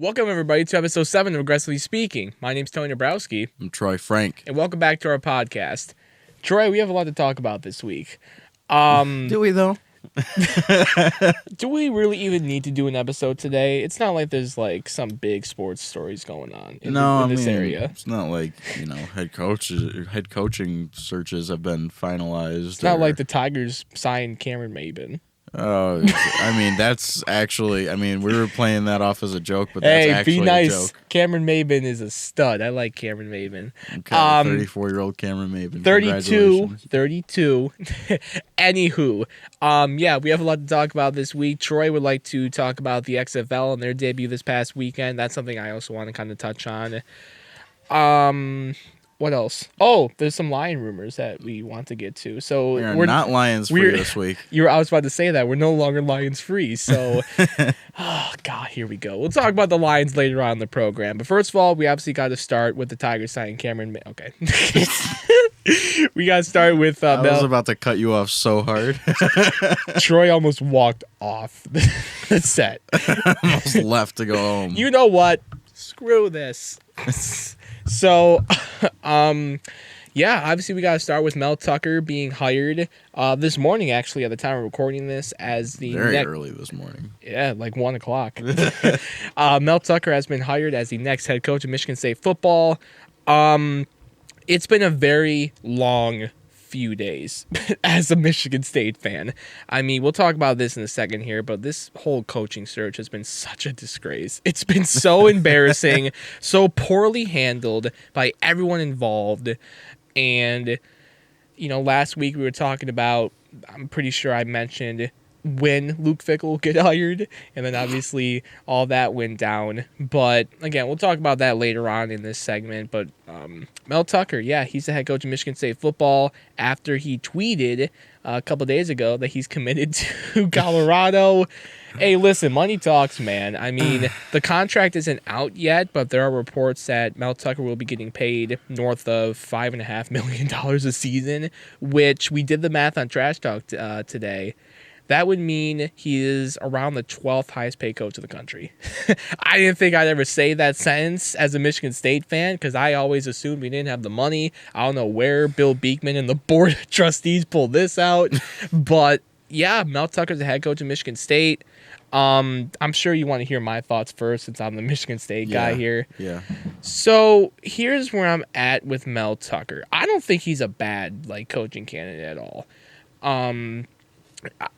Welcome, everybody, to episode 7 of Aggressively Speaking. My name's Tony Dabrowski. I'm Troy Frank. And welcome back to our podcast. Troy, we have a lot to talk about this week. Do we, though? Do we really even need to do an episode today? It's not like there's, some big sports stories going on in this area. It's not like, head coaching searches have been finalized. It's not like the Tigers signed Cameron Maybin. Oh, that's actually, we were playing that off as a joke, but that's actually be nice. a joke. Cameron Maybin is a stud. I like Cameron Maybin. Okay, 34-year-old Cameron Maybin. 32. Anywho, we have a lot to talk about this week. Troy would like to talk about the XFL and their debut this past weekend. That's something I also want to kind of touch on. What else? Oh, there's some Lion rumors that we want to get to. So we're not Lions free this week. I was about to say that. We're no longer Lions free. So, oh, God, here we go. We'll talk about the Lions later on in the program. But first of all, we obviously got to start with the Tigers signing Cameron. Okay. We got to start with I was about to cut you off so hard. Troy almost walked off the set. Almost left to go home. You know what? Screw this. So, obviously we got to start with Mel Tucker being hired this morning, actually, at the time of recording this, as the early this morning. Yeah, like 1 o'clock. Mel Tucker has been hired as the next head coach of Michigan State football. It's been a very long few days as a Michigan State fan. We'll talk about this in a second here, but this whole coaching search has been such a disgrace. It's been so embarrassing, so poorly handled by everyone involved. And, last week we were talking about, I'm pretty sure I mentioned when Luke Fickell will get hired, and then obviously all that went down. But again, we'll talk about that later on in this segment. But Mel Tucker, he's the head coach of Michigan State football after he tweeted a couple days ago that he's committed to Colorado. Hey, listen, money talks, man. The contract isn't out yet, but there are reports that Mel Tucker will be getting paid north of $5.5 million a season, which we did the math on Trash Talk today. That would mean he is around the 12th highest paid coach of the country. I didn't think I'd ever say that sentence as a Michigan State fan because I always assumed we didn't have the money. I don't know where Bill Beekman and the board of trustees pulled this out. But, Mel Tucker's the head coach of Michigan State. I'm sure you want to hear my thoughts first since I'm the Michigan State guy here. Yeah. So here's where I'm at with Mel Tucker. I don't think he's a bad coaching candidate at all.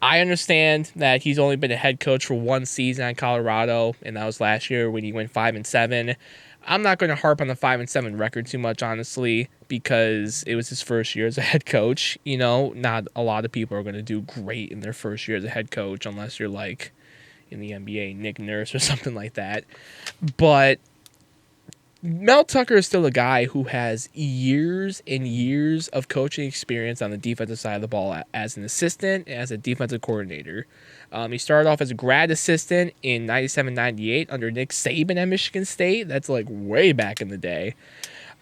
I understand that he's only been a head coach for one season at Colorado, and that was last year when he went 5-7. I'm not going to harp on the 5-7 record too much, honestly, because it was his first year as a head coach. Not a lot of people are going to do great in their first year as a head coach unless you're in the NBA, Nick Nurse or something like that. But Mel Tucker is still a guy who has years and years of coaching experience on the defensive side of the ball as an assistant and as a defensive coordinator. He started off as a grad assistant in 97-98 under Nick Saban at Michigan State. That's way back in the day.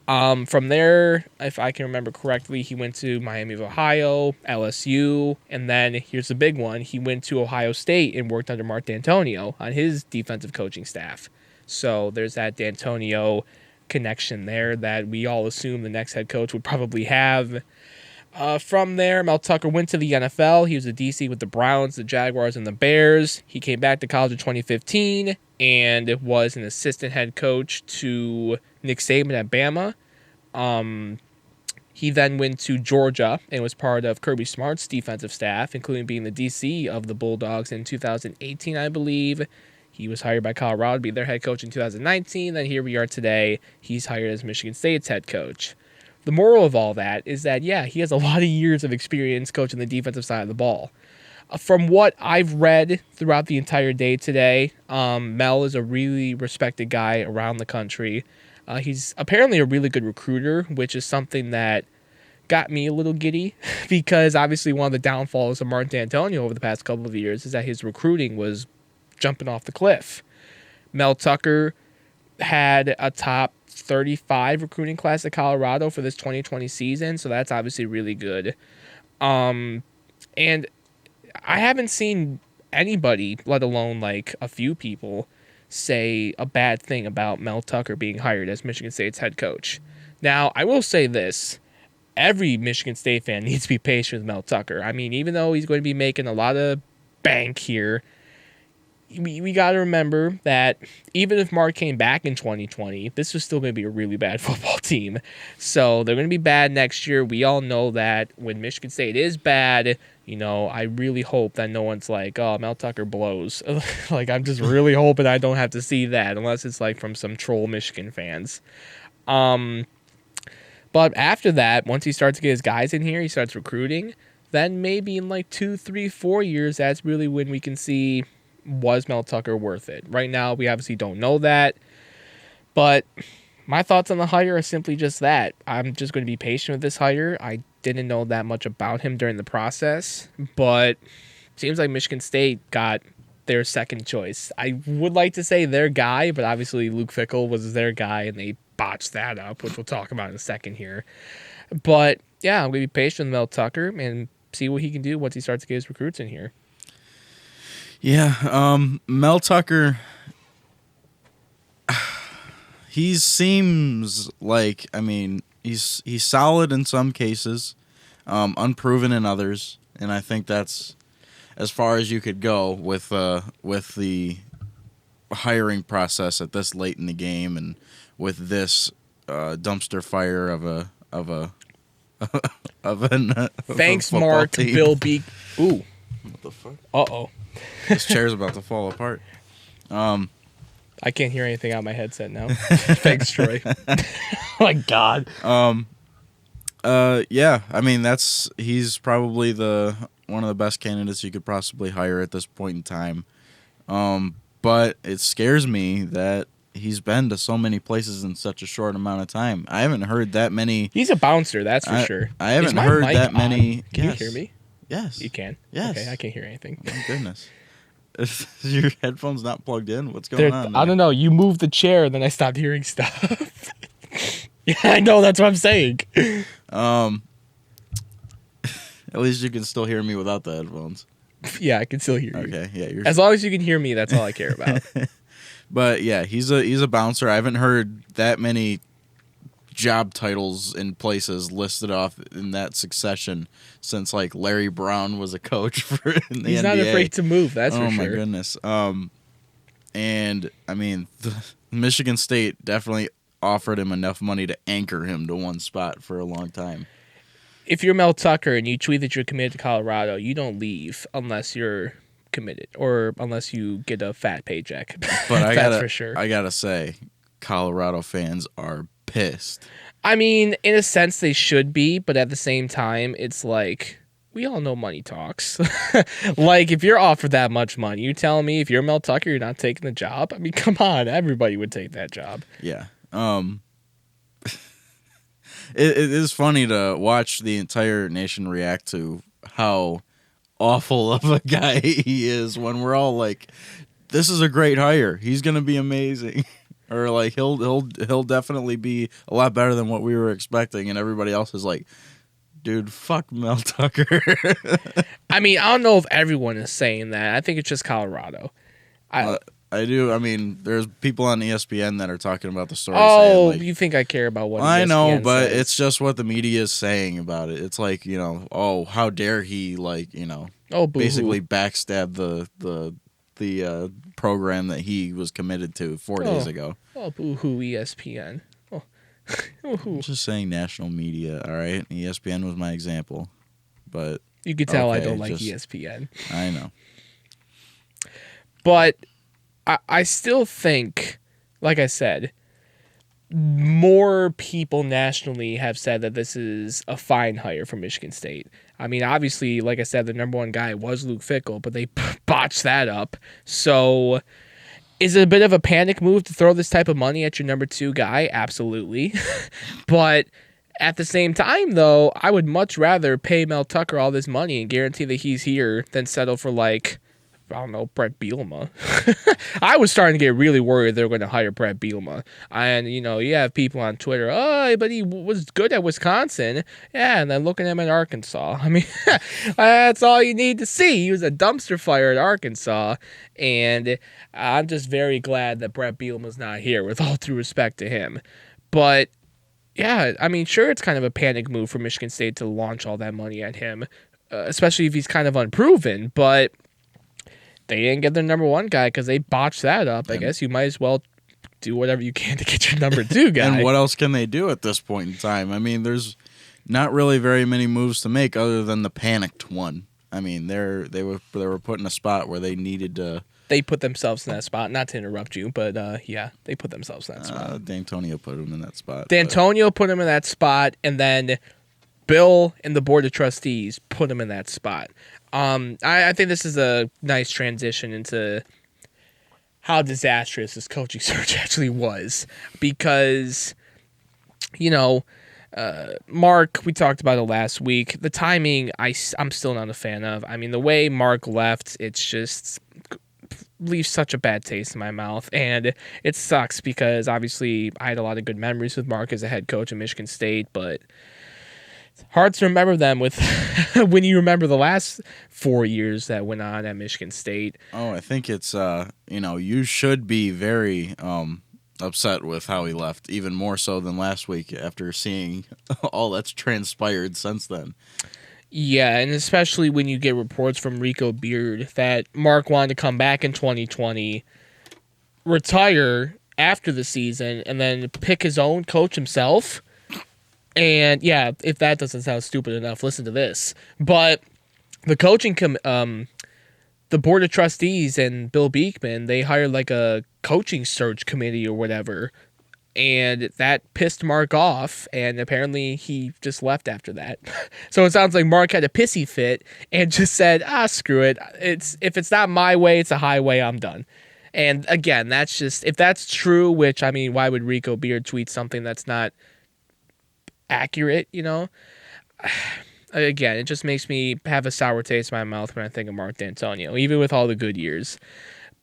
From there, if I can remember correctly, he went to Miami of Ohio, LSU, and then here's the big one. He went to Ohio State and worked under Mark D'Antonio on his defensive coaching staff. So there's that D'Antonio connection there that we all assume the next head coach would probably have. From there, Mel Tucker went to the NFL. He was a DC with the Browns, the Jaguars, and the Bears. He came back to college in 2015 and was an assistant head coach to Nick Saban at Bama. He then went to Georgia and was part of Kirby Smart's defensive staff, including being the DC of the Bulldogs in 2018, I believe. He was hired by Colorado to be their head coach in 2019. Then here we are today. He's hired as Michigan State's head coach. The moral of all that is that, he has a lot of years of experience coaching the defensive side of the ball. From what I've read throughout the entire day today, Mel is a really respected guy around the country. He's apparently a really good recruiter, which is something that got me a little giddy because obviously one of the downfalls of Mark D'Antonio over the past couple of years is that his recruiting was jumping off the cliff. Mel Tucker had a top 35 recruiting class at Colorado for this 2020 season, so that's obviously really good. And I haven't seen anybody, let alone a few people, say a bad thing about Mel Tucker being hired as Michigan State's head coach. Now, I will say this. Every Michigan State fan needs to be patient with Mel Tucker. I mean, even though he's going to be making a lot of bank here, we got to remember that even if Mark came back in 2020, this was still going to be a really bad football team. So they're going to be bad next year. We all know that when Michigan State is bad, I really hope that no one's like, oh, Mel Tucker blows. Like, I'm just really hoping I don't have to see that unless it's like from some troll Michigan fans. But after that, once he starts to get his guys in here, he starts recruiting, then maybe in like 2, 3, 4 years, that's really when we can see, was Mel Tucker worth it? Right now, we obviously don't know that. But my thoughts on the hire are simply just that. I'm just going to be patient with this hire. I didn't know that much about him during the process, but it seems like Michigan State got their second choice. I would like to say their guy, but obviously Luke Fickell was their guy, and they botched that up, which we'll talk about in a second here. But yeah, I'm going to be patient with Mel Tucker and see what he can do once he starts to get his recruits in here. Yeah, Mel Tucker, he seems like, he's solid in some cases, unproven in others, and I think that's as far as you could go with the hiring process at this late in the game, and with this dumpster fire Thanks, Mark. Team. Bill Beak. Ooh. What the fuck? Uh-oh. This chair's about to fall apart. I can't hear anything out of my headset now. Thanks, Troy. Oh my God. Yeah. He's probably one of the best candidates you could possibly hire at this point in time. But it scares me that he's been to so many places in such a short amount of time. I haven't heard that many. He's a bouncer, that's for sure. I haven't heard that many. Can you hear me? Yes. You can? Yes. Okay, I can't hear anything. Oh, my goodness. Is your headphones not plugged in? What's going on? I don't know. You moved the chair, and then I stopped hearing stuff. Yeah, I know. That's what I'm saying. At least you can still hear me without the headphones. Yeah, I can still hear you. Okay, yeah. As long as you can hear me, that's all I care about. But yeah, he's a bouncer. I haven't heard that many job titles in places listed off in that succession since like Larry Brown was a coach for in the He's NBA. not afraid to move, that's for sure. Oh my goodness. And Michigan State definitely offered him enough money to anchor him to one spot for a long time. If you're Mel Tucker and you tweet that you're committed to Colorado, you don't leave unless you're committed or unless you get a fat paycheck. But that's for sure. I gotta say, Colorado fans are pissed. I mean, in a sense, they should be, but at the same time, it's like, we all know money talks. Like, if you're offered that much money, you tell me if you're Mel Tucker, you're not taking the job? I mean, come on, everybody would take that job. Yeah. It is funny to watch the entire nation react to how awful of a guy he is when we're all like, this is a great hire. He's going to be amazing. Or like he'll definitely be a lot better than what we were expecting, and everybody else is like, dude, fuck Mel Tucker. I mean, I don't know if everyone is saying that. I think it's just Colorado. I do. I mean, there's people on ESPN that are talking about the story. Oh, saying, like, you think I care about what I know, ESPN but says. it's just what the media is saying about it. It's like, oh, how dare he, basically backstab the program that he was committed to 4 days ago. Oh, boo-hoo, ESPN. Oh. I'm just saying national media, all right? ESPN was my example, but... You could tell I don't like ESPN. I know. But I still think, like I said, more people nationally have said that this is a fine hire for Michigan State. I mean, obviously, like I said, the number one guy was Luke Fickell, but they botched that up. So is it a bit of a panic move to throw this type of money at your number two guy? Absolutely. But at the same time, though, I would much rather pay Mel Tucker all this money and guarantee that he's here than settle for like I don't know, Brett Bielema. I was starting to get really worried they were going to hire Brett Bielema. And, you have people on Twitter, oh, but he was good at Wisconsin. Yeah, and then look at him at Arkansas. I mean, that's all you need to see. He was a dumpster fire at Arkansas. And I'm just very glad that Brett Bielema's not here, with all due respect to him. But, yeah, I mean, sure, it's kind of a panic move for Michigan State to launch all that money at him, especially if he's kind of unproven. But they didn't get their number one guy because they botched that up. I guess you might as well do whatever you can to get your number two guy. And what else can they do at this point in time? I mean, there's not really very many moves to make other than the panicked one. I mean, they were put in a spot where they needed to. They put themselves in that spot. Not to interrupt you, but yeah, they put themselves in that spot. D'Antonio put them in that spot. D'Antonio put him in that spot, and then Bill and the Board of Trustees put him in that spot. I think this is a nice transition into how disastrous this coaching search actually was, because, Mark, we talked about it last week. The timing, I'm still not a fan of. I mean, the way Mark left, it's just leaves such a bad taste in my mouth, and it sucks because obviously I had a lot of good memories with Mark as a head coach at Michigan State, but hard to remember them with when you remember the last 4 years that went on at Michigan State. Oh, I think it's you should be very upset with how he left, even more so than last week after seeing all that's transpired since then. Yeah, and especially when you get reports from Rico Beard that Mark wanted to come back in 2020, retire after the season, and then pick his own coach himself. And yeah, if that doesn't sound stupid enough, listen to this. But the the Board of Trustees and Bill Beekman, they hired like a coaching search committee or whatever, and that pissed Mark off, and apparently he just left after that. So it sounds like Mark had a pissy fit and just said, screw it. If it's not my way, it's a highway, I'm done. And again, that's just, if that's true, which, I mean, why would Rico Beard tweet something that's not accurate, Again, it just makes me have a sour taste in my mouth when I think of Mark D'Antonio, even with all the good years.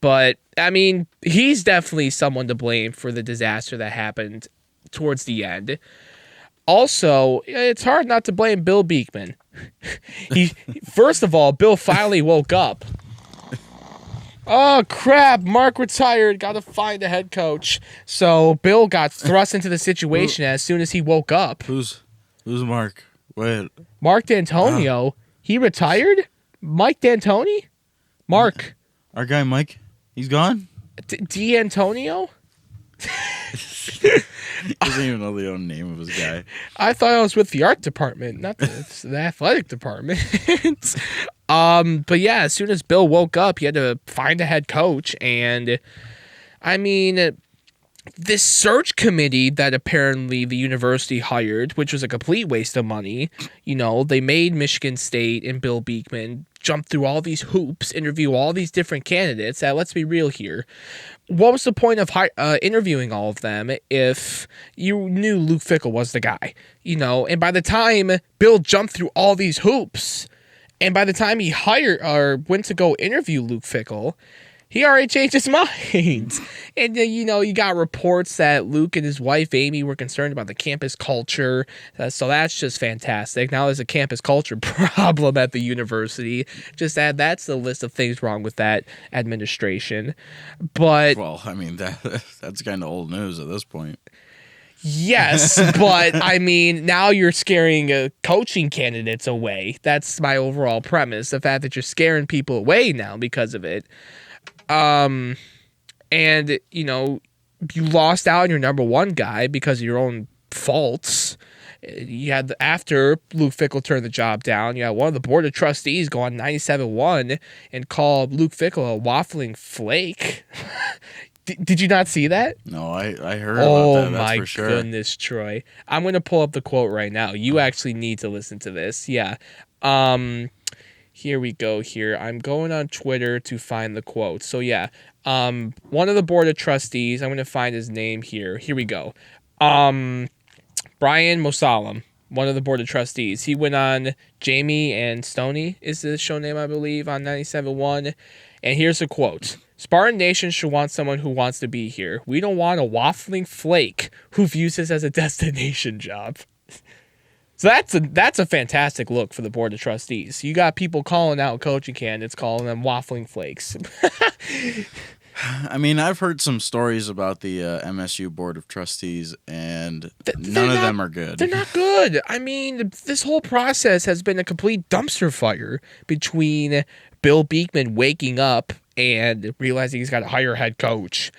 But, I mean, he's definitely someone to blame for the disaster that happened towards the end. Also, it's hard not to blame Bill Beekman. First of all, Bill finally woke up. Oh, crap, Mark retired, gotta find a head coach. So Bill got thrust into the situation as soon as he woke up. Who's Mark? Wait. Mark D'Antonio? He retired? Mike D'Antoni? Mark. Our guy Mike? He's gone? D'Antonio? He doesn't even know the own name of his guy. I thought I was with the art department, not the athletic department. But yeah, as soon as Bill woke up, he had to find a head coach. And, I mean, this search committee that apparently the university hired, which was a complete waste of money, they made Michigan State and Bill Beekman jump through all these hoops, interview all these different candidates. Let's be real here. What was the point of interviewing all of them if you knew Luke Fickell was the guy? And by the time Bill jumped through all these hoops, and by the time he hired or went to go interview Luke Fickell, he already changed his mind. And, you got reports that Luke and his wife, Amy, were concerned about the campus culture. So that's just fantastic. Now there's a campus culture problem at the university. Just add that to the list of things wrong with that administration. But, well, I mean, that's kind of old news at this point. Yes, but, I mean, now you're scaring coaching candidates away. That's my overall premise. The fact that you're scaring people away now because of it. And, you lost out on your number one guy because of your own faults. You had, after Luke Fickell turned the job down, you had one of the Board of Trustees go on 97-1 and call Luke Fickell a waffling flake. Did you not see that? No, I heard about that, that's for sure. Oh, my goodness, Troy. I'm going to pull up the quote right now. You actually need to listen to this. Yeah. Here we go here. I'm going on Twitter to find the quote. So, yeah. One of the Board of Trustees, I'm going to find his name here. Here we go. Brian Mosalem, one of the Board of Trustees. He went on Jamie and Stoney is the show name, I believe, on 97.1. And here's a quote. Spartan Nation should want someone who wants to be here. We don't want a waffling flake who views this as a destination job. So that's a fantastic look for the Board of Trustees. You got people calling out coaching candidates, calling them waffling flakes. I mean, I've heard some stories about the MSU Board of Trustees, and none of them are good. They're not good. I mean, this whole process has been a complete dumpster fire between Bill Beekman waking up and realizing he's got to hire a head coach,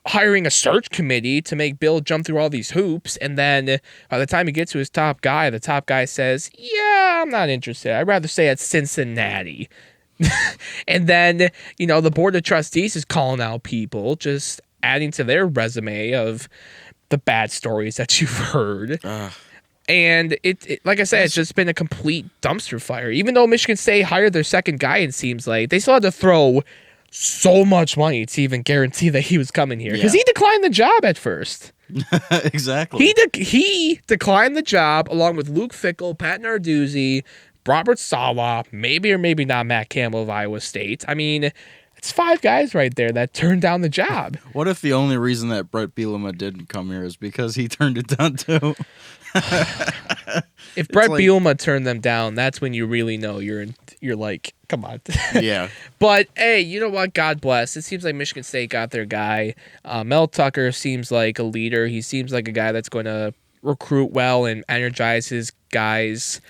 hiring a search committee to make Bill jump through all these hoops, and then by the time he gets to his top guy, the top guy says, yeah, I'm not interested. I'd rather stay at Cincinnati. And then, the Board of Trustees is calling out people, just adding to their resume of the bad stories that you've heard. And it like I said, it's just been a complete dumpster fire. Even though Michigan State hired their second guy, it seems like, they still had to throw so much money to even guarantee that he was coming here. Because he declined the job at first. Exactly. He declined the job along with Luke Fickell, Pat Narduzzi, Robert Saleh, maybe or maybe not Matt Campbell of Iowa State. I mean, it's 5 guys right there that turned down the job. What if the only reason that Brett Bielema didn't come here is because he turned it down too? If Brett Bielema turned them down, that's when you really know you're like, come on. Yeah. But hey, you know what? God bless. It seems like Michigan State got their guy. Mel Tucker seems like a leader. He seems like a guy that's going to recruit well and energize his guys.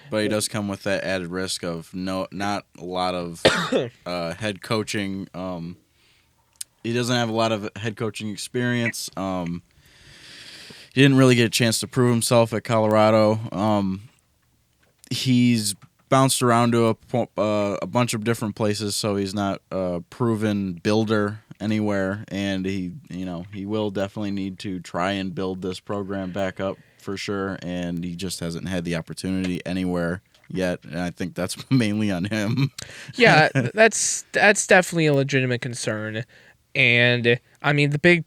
But he does come with that added risk of not a lot of head coaching. He doesn't have a lot of head coaching experience. He didn't really get a chance to prove himself at Colorado. He's bounced around to a bunch of different places, so he's not a proven builder anywhere. And he will definitely need to try and build this program back up for sure. And he just hasn't had the opportunity anywhere yet, and I think that's mainly on him. Yeah, that's definitely a legitimate concern. And I mean, the Big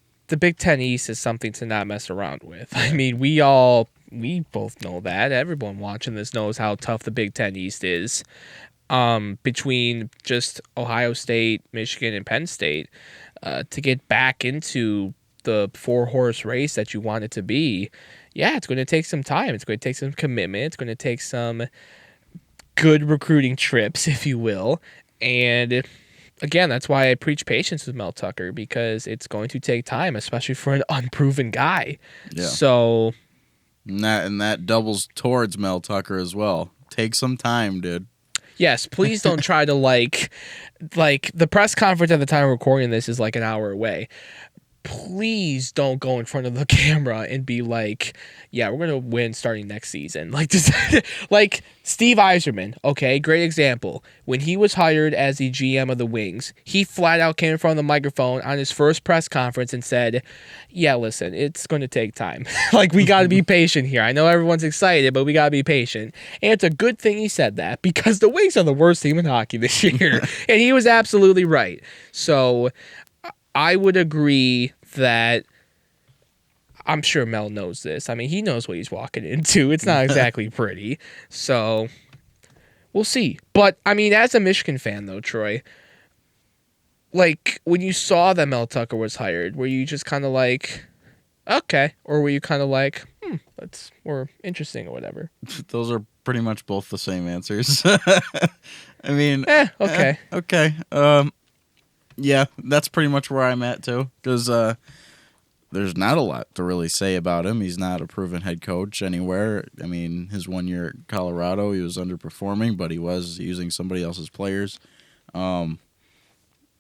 Ten East is something to not mess around with. I mean, we both know that. Everyone watching this knows how tough the Big Ten East is. Between just Ohio State, Michigan, and Penn State, to get back into the 4-horse race that you want it to be, yeah, it's going to take some time. It's going to take some commitment. It's going to take some good recruiting trips, if you will. And again, that's why I preach patience with Mel Tucker, because it's going to take time, especially for an unproven guy. Yeah. So, and that doubles towards Mel Tucker as well. Take some time, dude. Yes, please don't try to like the press conference at the time of recording this is like an hour away. Please don't go in front of the camera and be like, yeah, we're going to win starting next season. Like, just, like Steve Yzerman, okay, great example. When he was hired as the GM of the Wings, he flat out came in front of the microphone on his first press conference and said, yeah, listen, it's going to take time. Like, we got to be patient here. I know everyone's excited, but we got to be patient. And it's a good thing he said that, because the Wings are the worst team in hockey this year. And he was absolutely right. So I would agree that I'm sure Mel knows this. I mean, he knows what he's walking into. It's not exactly pretty. So we'll see. But, I mean, as a Michigan fan, though, Troy, like, when you saw that Mel Tucker was hired, were you just kind of like, okay? Or were you kind of like, that's more interesting or whatever? Those are pretty much both the same answers. I mean, okay. Okay. Yeah, that's pretty much where I'm at, too, because there's not a lot to really say about him. He's not a proven head coach anywhere. I mean, his 1 year at Colorado, he was underperforming, but he was using somebody else's players.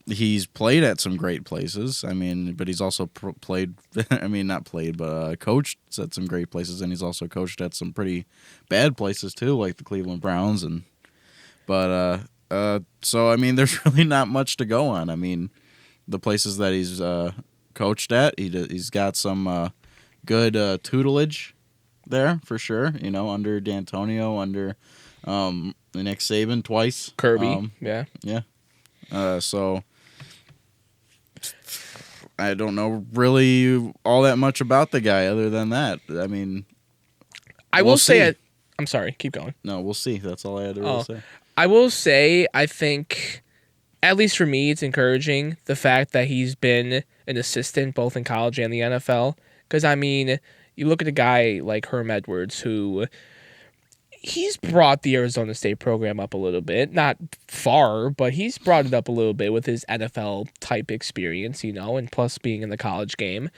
He's played at some great places. I mean, but he's also played, I mean, not played, but coached at some great places, and he's also coached at some pretty bad places, too, like the Cleveland Browns. So, I mean, there's really not much to go on. I mean, the places that he's coached at, he's got some good tutelage there, for sure. You know, under D'Antonio, under Nick Saban twice. Kirby, yeah. So, I don't know really all that much about the guy other than that. I mean, I will say, I'm sorry, keep going. No, we'll see. That's all I had to really say. I will say, I think at least for me, it's encouraging the fact that he's been an assistant both in college and the NFL. Because, I mean, you look at a guy like Herm Edwards, who he's brought the Arizona State program up a little bit. Not far, but he's brought it up a little bit with his NFL type experience, and plus being in the college game.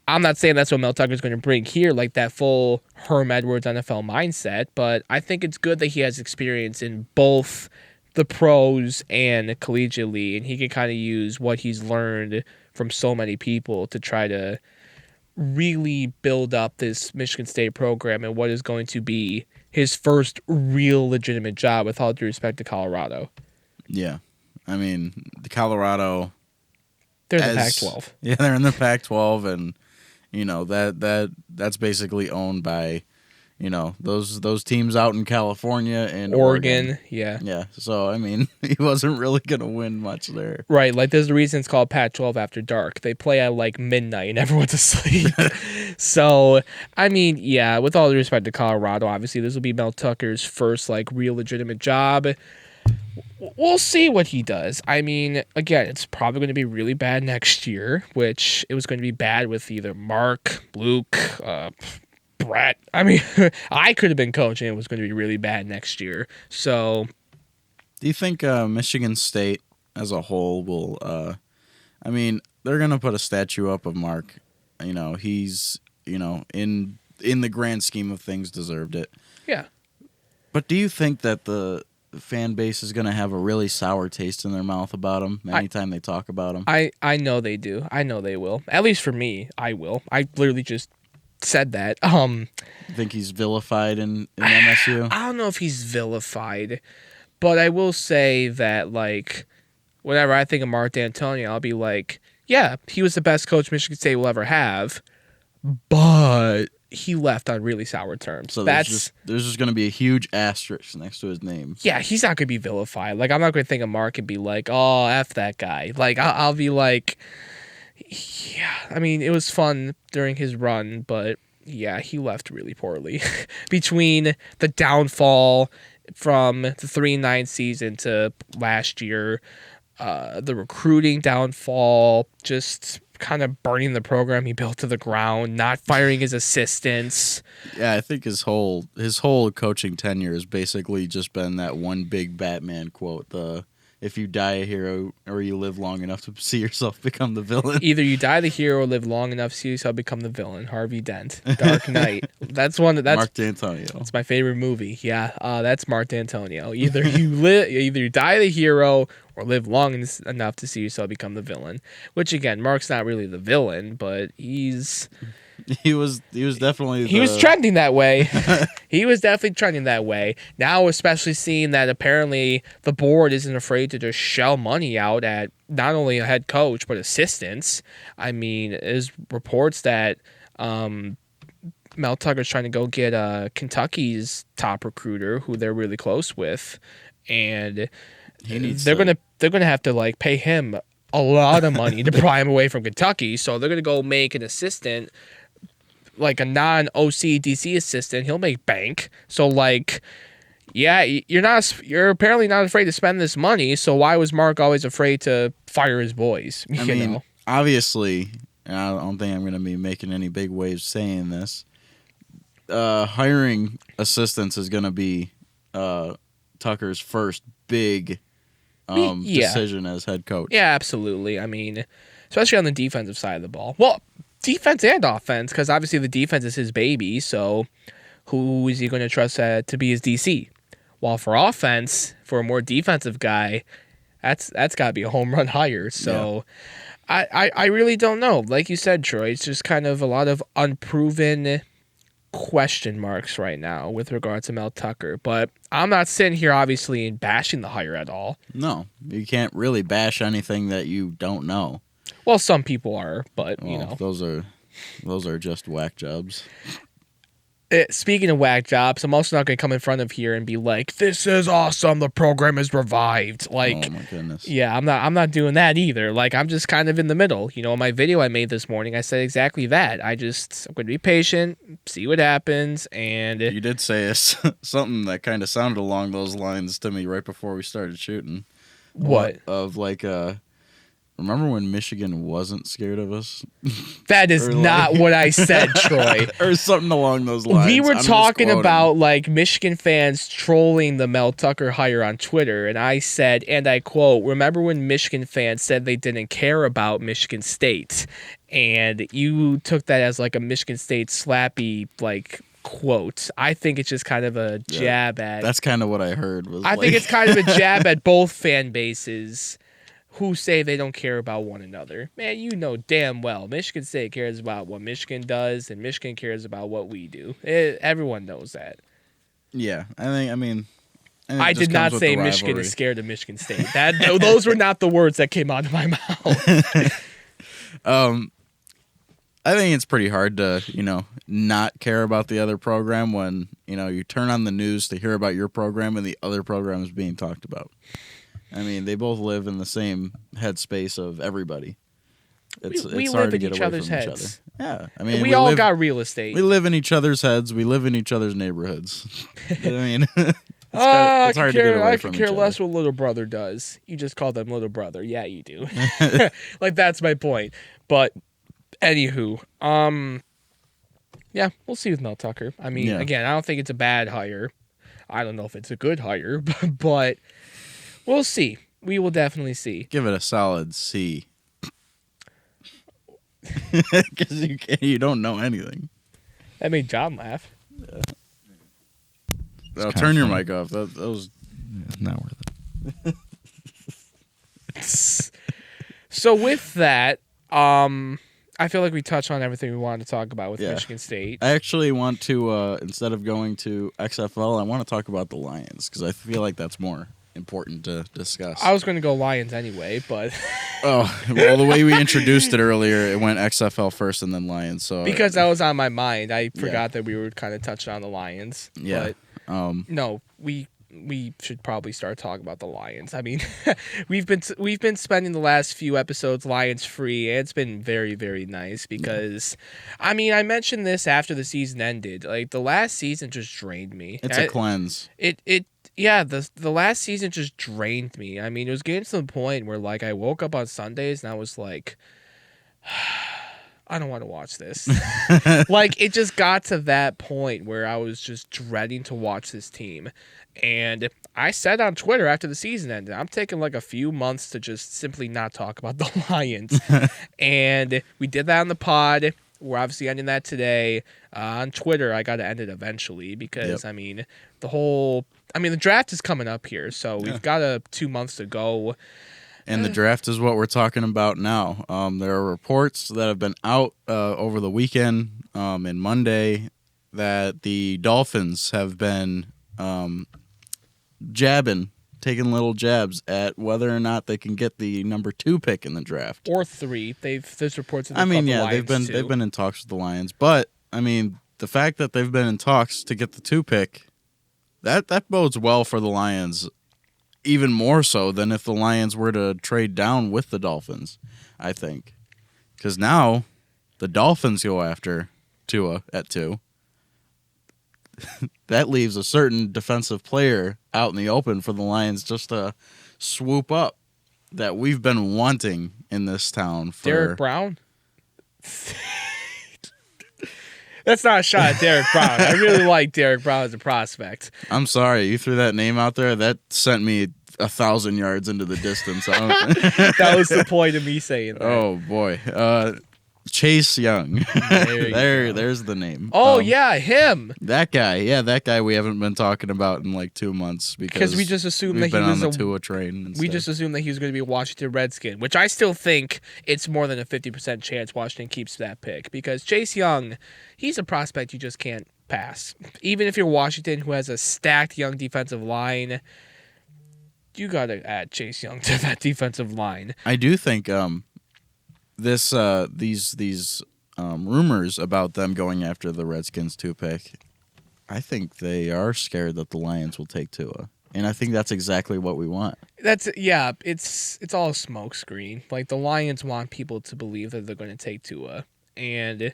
I'm not saying that's what Mel Tucker's going to bring here, like that full Herm Edwards NFL mindset, but I think it's good that he has experience in both the pros and collegiately, and he can kind of use what he's learned from so many people to try to really build up this Michigan State program and what is going to be his first real legitimate job, with all due respect to Colorado. Yeah. I mean, the Colorado... They're in the Pac-12. Yeah, they're in the Pac-12, and, that's basically owned by, those teams out in California and Oregon. Yeah. Yeah, so, I mean, he wasn't really going to win much there. Right, like there's a reason it's called Pac-12 after dark. They play at like midnight and everyone's asleep. So, I mean, yeah, with all due respect to Colorado, obviously this will be Mel Tucker's first like real legitimate job. We'll see what he does. I mean, again, it's probably going to be really bad next year, which it was going to be bad with either Mark, Luke, Brett. I mean, I could have been coaching. It was going to be really bad next year. So, do you think Michigan State as a whole will? I mean, they're going to put a statue up of Mark. He's in the grand scheme of things deserved it. Yeah. But do you think that the fan base is going to have a really sour taste in their mouth about him anytime they talk about him? I know they do. I know they will. At least for me, I will. I literally just said that. You think he's vilified in MSU? I don't know if he's vilified, but I will say that, like, whenever I think of Mark D'Antonio, I'll be like, yeah, he was the best coach Michigan State will ever have, but he left on really sour terms. So there's just going to be a huge asterisk next to his name. Yeah, he's not going to be vilified. Like, I'm not going to think of Mark and be like, oh, F that guy. Like, I'll be like, yeah, I mean, it was fun during his run, but yeah, he left really poorly. Between the downfall from the 3-9 season to last year, the recruiting downfall, just kind of burning the program he built to the ground, not firing his assistants. Yeah, I think his whole coaching tenure has basically just been that one big Batman quote, if you die a hero or you live long enough to see yourself become the villain. Either you die the hero or live long enough to see yourself become the villain. Harvey Dent, Dark Knight. That's Mark D'Antonio. That's my favorite movie. Yeah, that's Mark D'Antonio. Either you die the hero or live long enough to see yourself become the villain. Which again, Mark's not really the villain, but he was definitely he was trending that way. He was definitely trending that way. Now, especially seeing that apparently the board isn't afraid to just shell money out at not only a head coach but assistants. I mean, there's reports that Mel Tucker's trying to go get Kentucky's top recruiter, who they're really close with, and they're gonna have to like pay him a lot of money to pry him away from Kentucky. So they're gonna go make an assistant, like a non-OC DC assistant. He'll make bank. So like, yeah, you're apparently not afraid to spend this money. So why was Mark always afraid to fire his boys? I mean, obviously, and I don't think I'm going to be making any big waves saying this. Hiring assistants is going to be Tucker's first big decision as head coach. Yeah, absolutely. I mean, especially on the defensive side of the ball. Well, defense and offense, because obviously the defense is his baby, so who is he going to trust to be his DC? While for offense, for a more defensive guy, that's got to be a home run hire. So yeah. I really don't know. Like you said, Troy, it's just kind of a lot of unproven question marks right now with regard to Mel Tucker. But I'm not sitting here, obviously, bashing the hire at all. No, you can't really bash anything that you don't know. Well, some people are, but, you know. Those are just whack jobs. Speaking of whack jobs, I'm also not going to come in front of here and be like, this is awesome, the program is revived. Like, oh my goodness. Yeah, I'm not doing that either. Like, I'm just kind of in the middle. You know, in my video I made this morning, I said exactly that. I'm going to be patient, see what happens, and... You did say something that kind of sounded along those lines to me right before we started shooting. What? Of like remember when Michigan wasn't scared of us? That is not what I said, Troy. Or something along those lines. We were I'm talking about like Michigan fans trolling the Mel Tucker hire on Twitter, and I said, and I quote, "Remember when Michigan fans said they didn't care about Michigan State?" And you took that as like a Michigan State slappy like quote. I think it's just kind of a jab at. That's kind of what I heard. I think it's kind of a jab at both fan bases who say they don't care about one another. Man, you know damn well Michigan State cares about what Michigan does, and Michigan cares about what we do. Everyone knows that. Yeah, I mean, I did not say Michigan is scared of Michigan State. Those were not the words that came out of my mouth. I think it's pretty hard to, not care about the other program when, you turn on the news to hear about your program and the other program is being talked about. I mean, they both live in the same headspace of everybody. It's we hard live to in get each away other's from heads. each other. Yeah, I mean, we all got real estate. We live in each other's heads. We live in each other's neighborhoods. I mean, it's hard to get away I from could each care other. less what little brother does. You just call them little brother. Yeah, you do. Like that's my point. But anywho, yeah, we'll see with Mel Tucker. I mean, again, I don't think it's a bad hire. I don't know if it's a good hire, but we'll see. We will definitely see. Give it a solid C. Because you don't know anything. That made John laugh. Oh, turn your mic off. That was not worth it. So with that, I feel like we touched on everything we wanted to talk about with Michigan State. I actually want to, instead of going to XFL, I want to talk about the Lions because I feel like that's more important to discuss. I was going to go Lions anyway, but oh well, the way we introduced it earlier, it went XFL first and then Lions. So because that was on my mind, I forgot that we were kind of touching on the Lions. Yeah. But no, we should probably start talking about the Lions. I mean, we've been spending the last few episodes Lions free, and it's been very, very nice because, I mean, I mentioned this after the season ended. Like the last season just drained me. It's a cleanse. The last season just drained me. I mean, it was getting to the point where like I woke up on Sundays and I was like, I don't want to watch this. Like it just got to that point where I was just dreading to watch this team. And I said on Twitter after the season ended, I'm taking like a few months to just simply not talk about the Lions. And we did that on the pod. We're obviously ending that today. On Twitter, I got to end it eventually because, I mean, the draft is coming up here. So we've got 2 months to go. And the draft is what we're talking about now. There are reports that have been out over the weekend and Monday that the Dolphins have been taking little jabs at whether or not they can get the number 2 pick in the draft or 3. There's reports. They've been in talks with the Lions, but I mean the fact that they've been in talks to get the 2 pick that bodes well for the Lions. Even more so than if the Lions were to trade down with the Dolphins, I think. Because now the Dolphins go after Tua at 2. That leaves a certain defensive player out in the open for the Lions just to swoop up that we've been wanting in this town for... Derek Brown? That's not a shot at Derek Brown. I really like Derek Brown as a prospect. I'm sorry. You threw that name out there. That sent me 1,000 yards into the distance. That was the point of me saying that. Oh, boy. Chase Young. There's the name. Oh, yeah, him. That guy. Yeah, that guy we haven't been talking about in like 2 months because we just assumed that he was was on the Tua train. We just assumed that he was going to be a Washington Redskin, which I still think it's more than a 50% chance Washington keeps that pick because Chase Young, he's a prospect you just can't pass. Even if you're Washington, who has a stacked young defensive line, you got to add Chase Young to that defensive line. I do think these rumors about them going after the Redskins 2 pick, I think they are scared that the Lions will take Tua. And I think that's exactly what we want. It's all a smokescreen. Like the Lions want people to believe that they're going to take Tua. And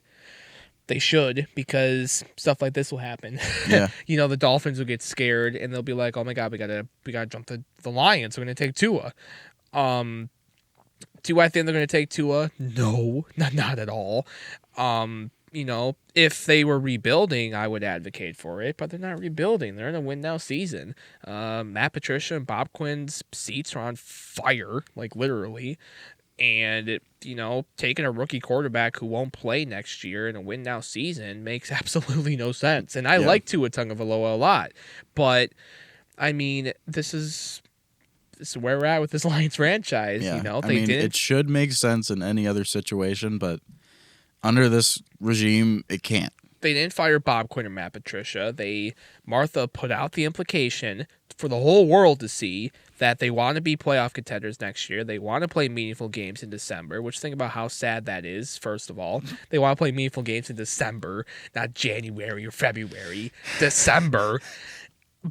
They should, because stuff like this will happen. Yeah. The Dolphins will get scared and they'll be like, "Oh my God, we gotta jump the Lions. We're gonna take Tua." Do I think they're gonna take Tua? No, not at all. If they were rebuilding, I would advocate for it, but they're not rebuilding. They're in a win now season. Matt Patricia and Bob Quinn's seats are on fire, like literally. And, taking a rookie quarterback who won't play next year in a win now season makes absolutely no sense. And I like Tua Tagovailoa a lot. But, I mean, this is where we're at with this Lions franchise. Yeah. Didn't. It should make sense in any other situation, but under this regime, it can't. They didn't fire Bob Quinn or Matt Patricia. Martha put out the implication for the whole world to see that they want to be playoff contenders next year. They want to play meaningful games in December, which think about how sad that is, first of all. They want to play meaningful games in December, not January or February. December.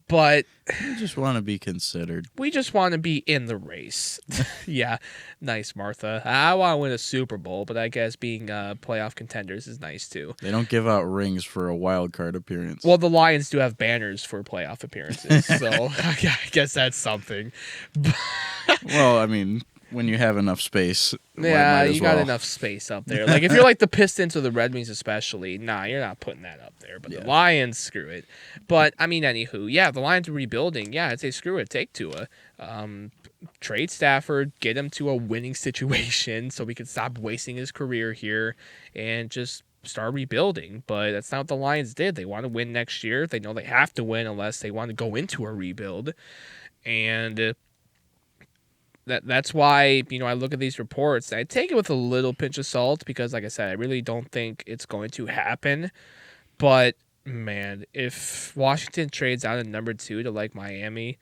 But We just want to be considered. we just want to be in the race. Yeah, nice, Martha. I want to win a Super Bowl, but I guess being playoff contenders is nice too. They don't give out rings for a wild card appearance. Well, the Lions do have banners for playoff appearances, so I guess that's something. Well, I mean, when you have enough space, Yeah, might as you got well. enough space up there. Like, if you're like the Pistons or the Red Wings especially, nah, you're not putting that up there. But the Lions, screw it. But, I mean, anywho, yeah, the Lions are rebuilding. Yeah, I'd say screw it. Take Tua. Trade Stafford, get him to a winning situation so we can stop wasting his career here and just start rebuilding. But that's not what the Lions did. They want to win next year. They know they have to win unless they want to go into a rebuild. And that's why, I look at these reports and I take it with a little pinch of salt because, like I said, I really don't think it's going to happen. But, man, if Washington trades out at number 2 to, like, Miami,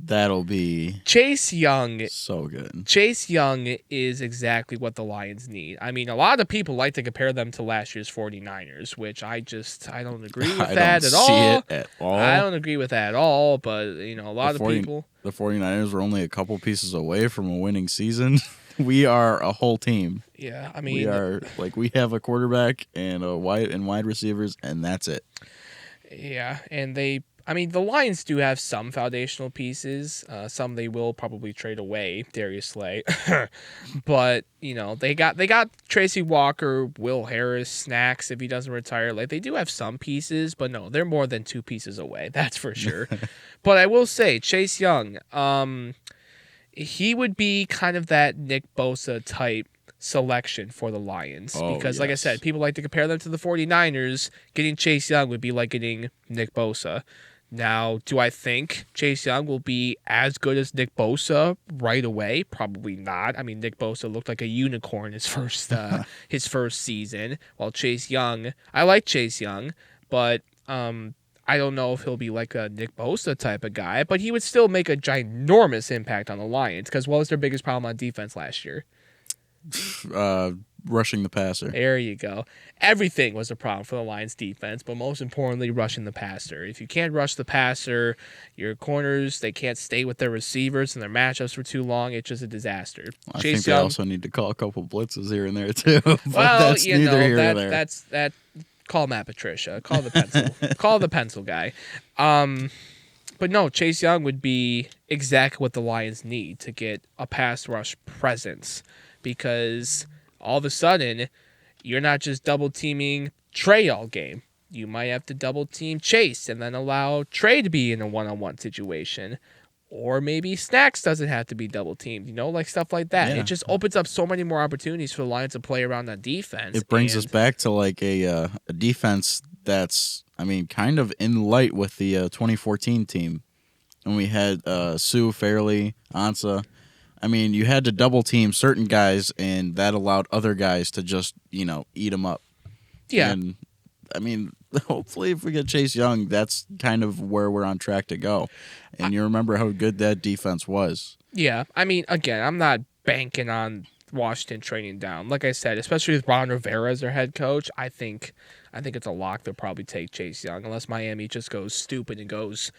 That'll be Chase Young so good. Chase Young is exactly what the Lions need. I mean, a lot of people like to compare them to last year's 49ers, which I don't agree with that at all. I don't see it at all. I don't agree with that at all, but, a lot of people. The 49ers were only a couple pieces away from a winning season. We are a whole team. Yeah, I mean. We have a quarterback and wide receivers, and that's it. Yeah, and the Lions do have some foundational pieces. Some they will probably trade away, Darius Slay. But, they got Tracy Walker, Will Harris, Snacks if he doesn't retire. Like, they do have some pieces, but no, they're more than 2 pieces away. That's for sure. But I will say, Chase Young, he would be kind of that Nick Bosa type selection for the Lions. Because, like I said, people like to compare them to the 49ers. Getting Chase Young would be like getting Nick Bosa. Now, do I think Chase Young will be as good as Nick Bosa right away? Probably not. I mean, Nick Bosa looked like a unicorn his first season. While Chase Young, I like Chase Young, but I don't know if he'll be like a Nick Bosa type of guy. But he would still make a ginormous impact on the Lions because what was their biggest problem on defense last year? Rushing the passer. There you go. Everything was a problem for the Lions defense, but most importantly, rushing the passer. If you can't rush the passer, your corners, they can't stay with their receivers and their matchups for too long. It's just a disaster. I think they also need to call a couple blitzes here and there too. But well, that's neither here nor there. That's call Matt Patricia. Call the pencil. Call the pencil guy. But no, Chase Young would be exactly what the Lions need to get a pass rush presence. Because all of a sudden, you're not just double teaming Trey all game. You might have to double team Chase and then allow Trey to be in a one-on-one situation. Or maybe Snacks doesn't have to be double teamed, like stuff like that. Yeah. It just opens up so many more opportunities for the Lions to play around that defense. It brings us back to like a defense that's, kind of in light with the 2014 team. And we had Sue, Fairley, Ansah. You had to double team certain guys, and that allowed other guys to just, eat them up. Yeah. And, hopefully if we get Chase Young, that's kind of where we're on track to go. And you remember how good that defense was. Yeah. Again, I'm not banking on Washington trading down. Like I said, especially with Ron Rivera as their head coach, I think it's a lock they'll probably take Chase Young, unless Miami just goes stupid and goes,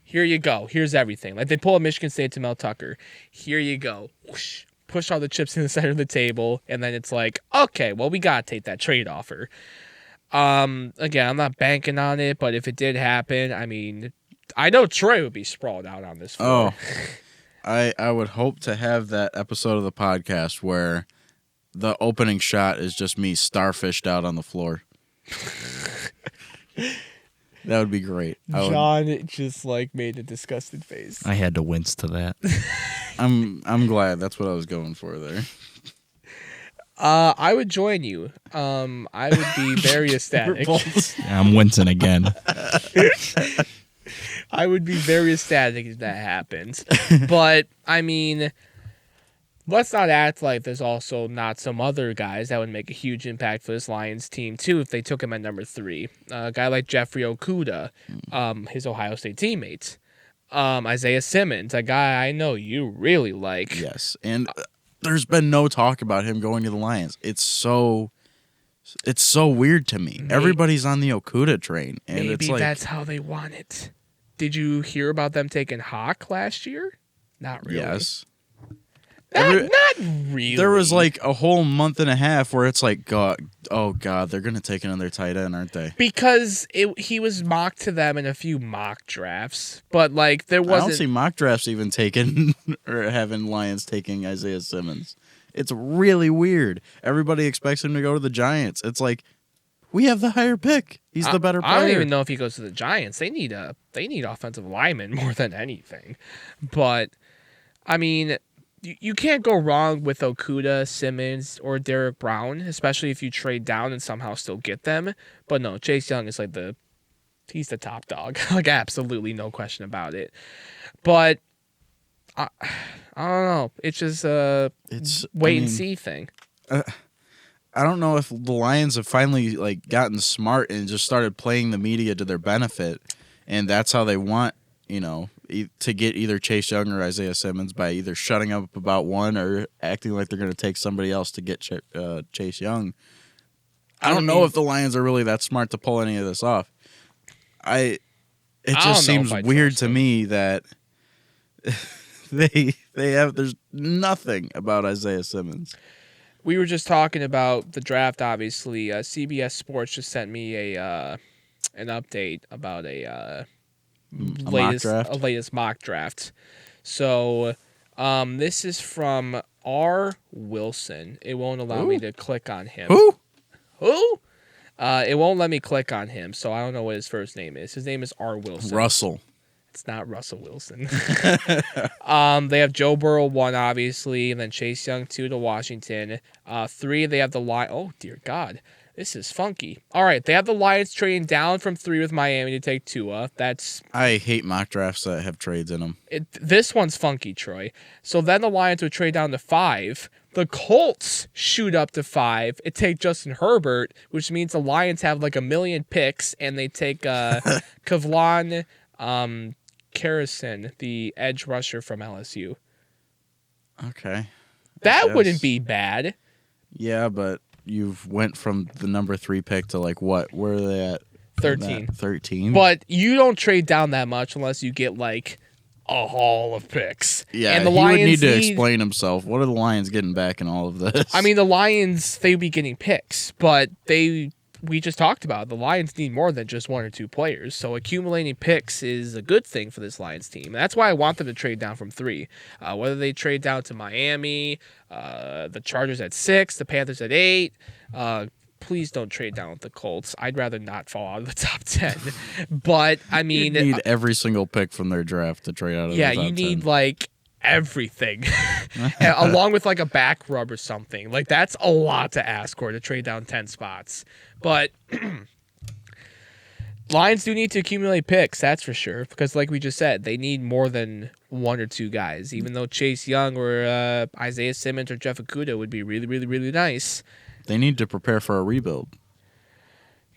here you go. Here's everything. Like they pull a Michigan State to Mel Tucker. Here you go. Whoosh. push all the chips in the center of the table, and then it's like, okay, well, we gotta take that trade offer. Again, I'm not banking on it, but if it did happen, I mean, I know Troy would be sprawled out on this floor. Oh, I would hope to have that episode of the podcast where the opening shot is just me starfished out on the floor. That would be great. John just like made a disgusted face. I had to wince to that. I'm glad. That's what I was going for there. I would join you. I would be very ecstatic. I'm wincing again. I would be very ecstatic if that happens. But, I mean, let's not act like there's also not some other guys that would make a huge impact for this Lions team, too, if they took him at number 3. A guy like Jeffrey Okudah, his Ohio State teammates. Isaiah Simmons, a guy I know you really like. Yes, and there's been no talk about him going to the Lions. It's so weird to me. Everybody's on the Okudah train, and maybe it's like that's how they want it. Did you hear about them taking Hawk last year? Not really. Yes. Not really. There was like a whole month and a half where it's like, God, they're going to take another tight end, aren't they? Because he was mocked to them in a few mock drafts, but like there wasn't. I don't see mock drafts even taking or having Lions taking Isaiah Simmons. It's really weird. Everybody expects him to go to the Giants. It's like, we have the higher pick. He's the better player. I don't even know if he goes to the Giants. They need offensive linemen more than anything. But I mean, you can't go wrong with Okudah, Simmons, or Derek Brown, especially if you trade down and somehow still get them. But no, Chase Young is like he's the top dog. Like absolutely no question about it. But I don't know. It's just wait and see thing. I don't know if the Lions have finally like gotten smart and just started playing the media to their benefit, and that's how they want, to get either Chase Young or Isaiah Simmons by either shutting up about one or acting like they're going to take somebody else to get Chase Young. I don't know if the Lions are really that smart to pull any of this off. It just seems weird to me that there's nothing about Isaiah Simmons. We were just talking about the draft, obviously. CBS Sports just sent me an update about a latest mock draft. So this is from R. Wilson. It won't allow me to click on him. Who? It won't let me click on him, so I don't know what his first name is. His name is R. Wilson. Russell. It's not Russell Wilson. They have Joe Burrow 1, obviously, and then Chase Young 2 to Washington. 3, they have the Lions. Oh, dear God. This is funky. All right, they have the Lions trading down from 3 with Miami to take Tua. I hate mock drafts that have trades in them. This one's funky, Troy. So then the Lions would trade down to 5. The Colts shoot up to 5. It takes Justin Herbert, which means the Lions have like 1 million picks, and they take Kavlon Carrison, the edge rusher from LSU. Okay. That wouldn't be bad. Yeah, but you've went from the number 3 pick to like what? Where are they at? 13. 13. But you don't trade down that much unless you get like a haul of picks. Yeah, and the he Lions would need to explain himself. What are the Lions getting back in all of this? I mean, the Lions, they'd be getting picks, but we just talked about it. The Lions need more than just 1 or 2 players. So accumulating picks is a good thing for this Lions team. And that's why I want them to trade down from 3. Whether they trade down to Miami, the Chargers at 6, the Panthers at 8. Please don't trade down with the Colts. I'd rather not fall out of the top 10. But, I mean... You need every single pick from their draft to trade out of the top 10. Yeah, you need, like, everything. Along with, like, a back rub or something. Like, that's a lot to ask for to trade down 10 spots. But Lions do need to accumulate picks, that's for sure. Because like we just said, they need more than 1 or 2 guys. Even though Chase Young or Isaiah Simmons or Jeff Okudah would be really, really, really nice. They need to prepare for a rebuild.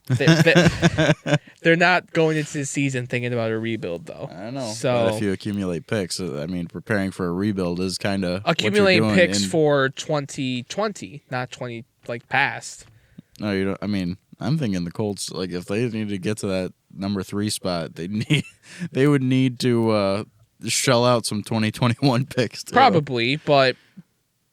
They're not going into the season thinking about a rebuild, though. I know. So but if you accumulate picks, I mean, preparing for a rebuild is kind of accumulating picks for 2020, not 20 like past. No, you don't. I mean, I'm thinking the Colts. Like, if they need to get to that number 3 spot, they would need to shell out some 2021 picks. Probably, but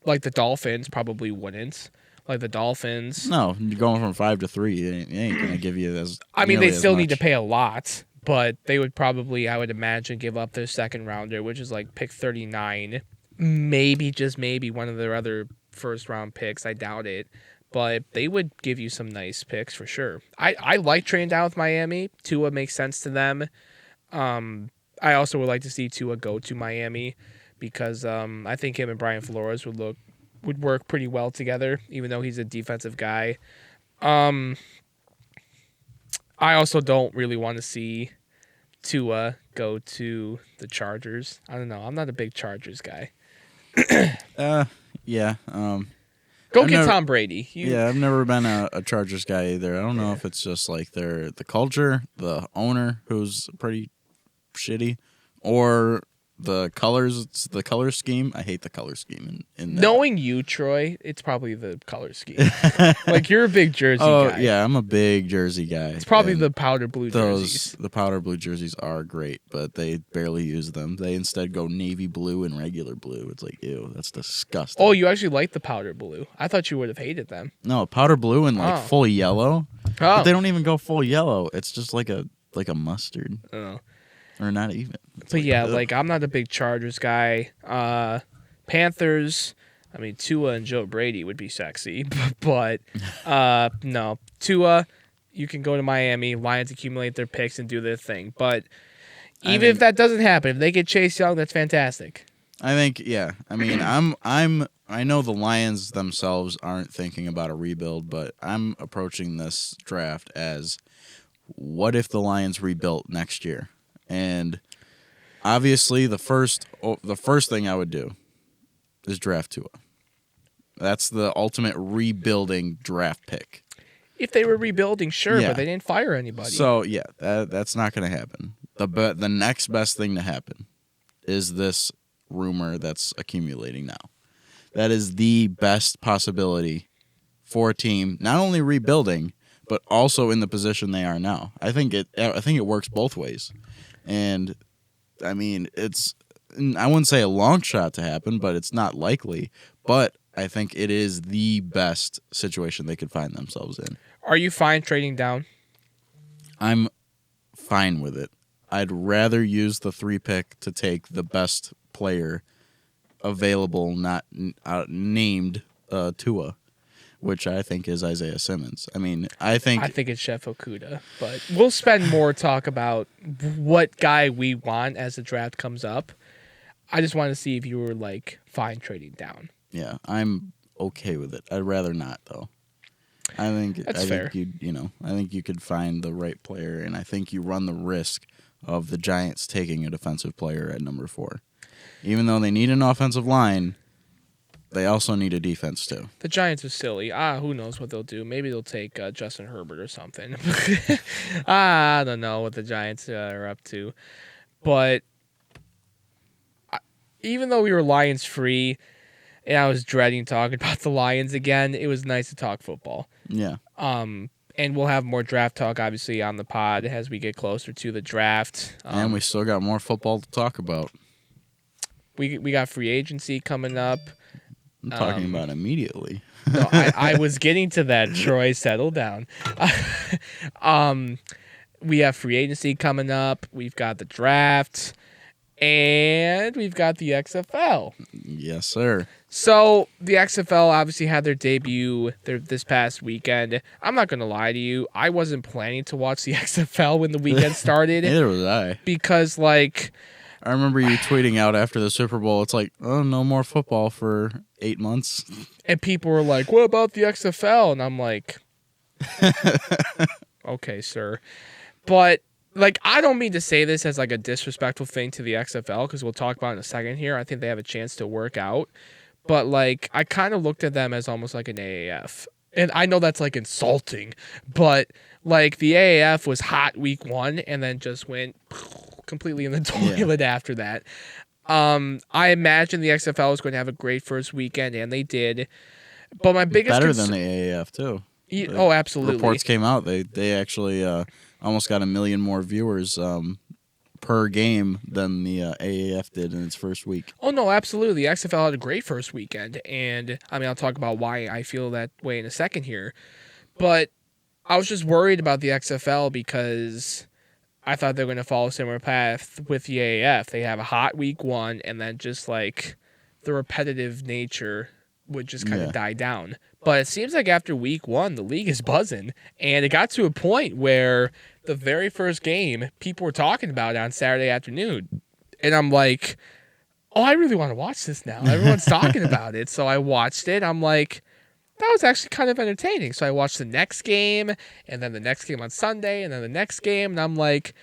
Like the Dolphins probably wouldn't. Like the Dolphins. No, going from 5 to 3, it ain't gonna give you as. I mean, they nearly as still need to much. pay a lot, but they would probably, I would imagine, give up their second rounder, which is like pick 39. Maybe, just maybe, one of their other first round picks. I doubt it. But they would give you some nice picks for sure. I like trading down with Miami. Tua makes sense to them. I also would like to see Tua go to Miami because I think him and Brian Flores would work pretty well together, even though he's a defensive guy. I also don't really want to see Tua go to the Chargers. I don't know. I'm not a big Chargers guy. Yeah. Go I've get never- Tom Brady. Yeah, I've never been a Chargers guy either. I don't know if it's just like the culture, the owner who's pretty shitty, or the colors. It's the color scheme. I hate the color scheme. In that. Knowing you, Troy, it's probably the color scheme. Like you're a big jersey Oh guy. yeah, I'm a big jersey guy. It's probably and the powder blue jerseys. the powder blue jerseys are great, but they barely use them. They instead go navy blue and regular blue. It's like, ew, that's disgusting. Oh, you actually like the powder blue. I thought you would have hated them. No, powder blue and like Oh. full yellow. Oh. But they don't even go full yellow. It's just like a mustard. Oh. Or not even. It's But yeah, ugh. like I'm not a big Chargers guy. Panthers, I mean Tua and Joe Brady would be sexy, but no. Tua, you can go to Miami, Lions accumulate their picks and do their thing. But even if that doesn't happen, if they get Chase Young, that's fantastic. I think, yeah. I mean, I know the Lions themselves aren't thinking about a rebuild, but I'm approaching this draft as what if the Lions rebuilt next year? And obviously the first thing I would do is draft Tua. That's the ultimate rebuilding draft pick. If they were rebuilding, sure, Yeah. but they didn't fire anybody. So, yeah, that's not going to happen. The next best thing to happen is this rumor that's accumulating now. That is the best possibility for a team, not only rebuilding, but also in the position they are now. I think it works both ways. And I mean, I wouldn't say a long shot to happen, but it's not likely. But I think it is the best situation they could find themselves in. Are you fine trading down? I'm fine with it. I'd rather use the 3 pick to take the best player available, not named Tua, which I think is Isaiah Simmons. I mean, I think it's Chef Okuda, but we'll spend more talk about what guy we want as the draft comes up. I just want to see if you were like fine trading down. yeah, I'm okay with it. I'd rather not though. I think fair. I think you could find the right player, and I think you run the risk of the Giants taking a defensive player at number 4. Even though they need an offensive line, they also need a defense too. The Giants are silly. Who knows what they'll do? Maybe they'll take Justin Herbert or something. I don't know what the Giants are up to. But even though we were Lions free, and I was dreading talking about the Lions again, it was nice to talk football. Yeah. And we'll have more draft talk, obviously, on the pod as we get closer to the draft. And we still got more football to talk about. We got free agency coming up. I'm talking about immediately. No, I was getting to that, Troy. Settle down. We have free agency coming up. We've got the draft. And we've got the XFL. Yes, sir. So the XFL obviously had their debut this past weekend. I'm not going to lie to you. I wasn't planning to watch the XFL when the weekend started. Neither was I. Because, like... I remember you tweeting out after the Super Bowl, it's like, oh, no more football for 8 months. And people were like, what about the XFL? And I'm like, okay, sir. But, like, I don't mean to say this as, like, a disrespectful thing to the XFL, because we'll talk about it in a second here. I think they have a chance to work out. But, like, I kind of looked at them as almost like an AAF. And I know that's, like, insulting. But, like, the AAF was hot week 1 and then just went completely in the toilet after that. I imagine the XFL was going to have a great first weekend, and they did. But my biggest better than the AAF too. Oh, absolutely. Reports came out they actually almost got 1 million more viewers per game than the AAF did in its first week. Oh, no, absolutely. The XFL had a great first weekend. And, I mean, I'll talk about why I feel that way in a second here. But I was just worried about the XFL because I thought they were going to follow a similar path with the AAF. They have a hot week one, and then just, like, the repetitive nature would just kind of die down. But it seems like after week one, the league is buzzing. And it got to a point where the very first game, people were talking about it on Saturday afternoon. And I'm like, oh, I really want to watch this now. Everyone's talking about it. So I watched it. I'm like, that was actually kind of entertaining. So I watched the next game, and then the next game on Sunday, and then the next game. And I'm like,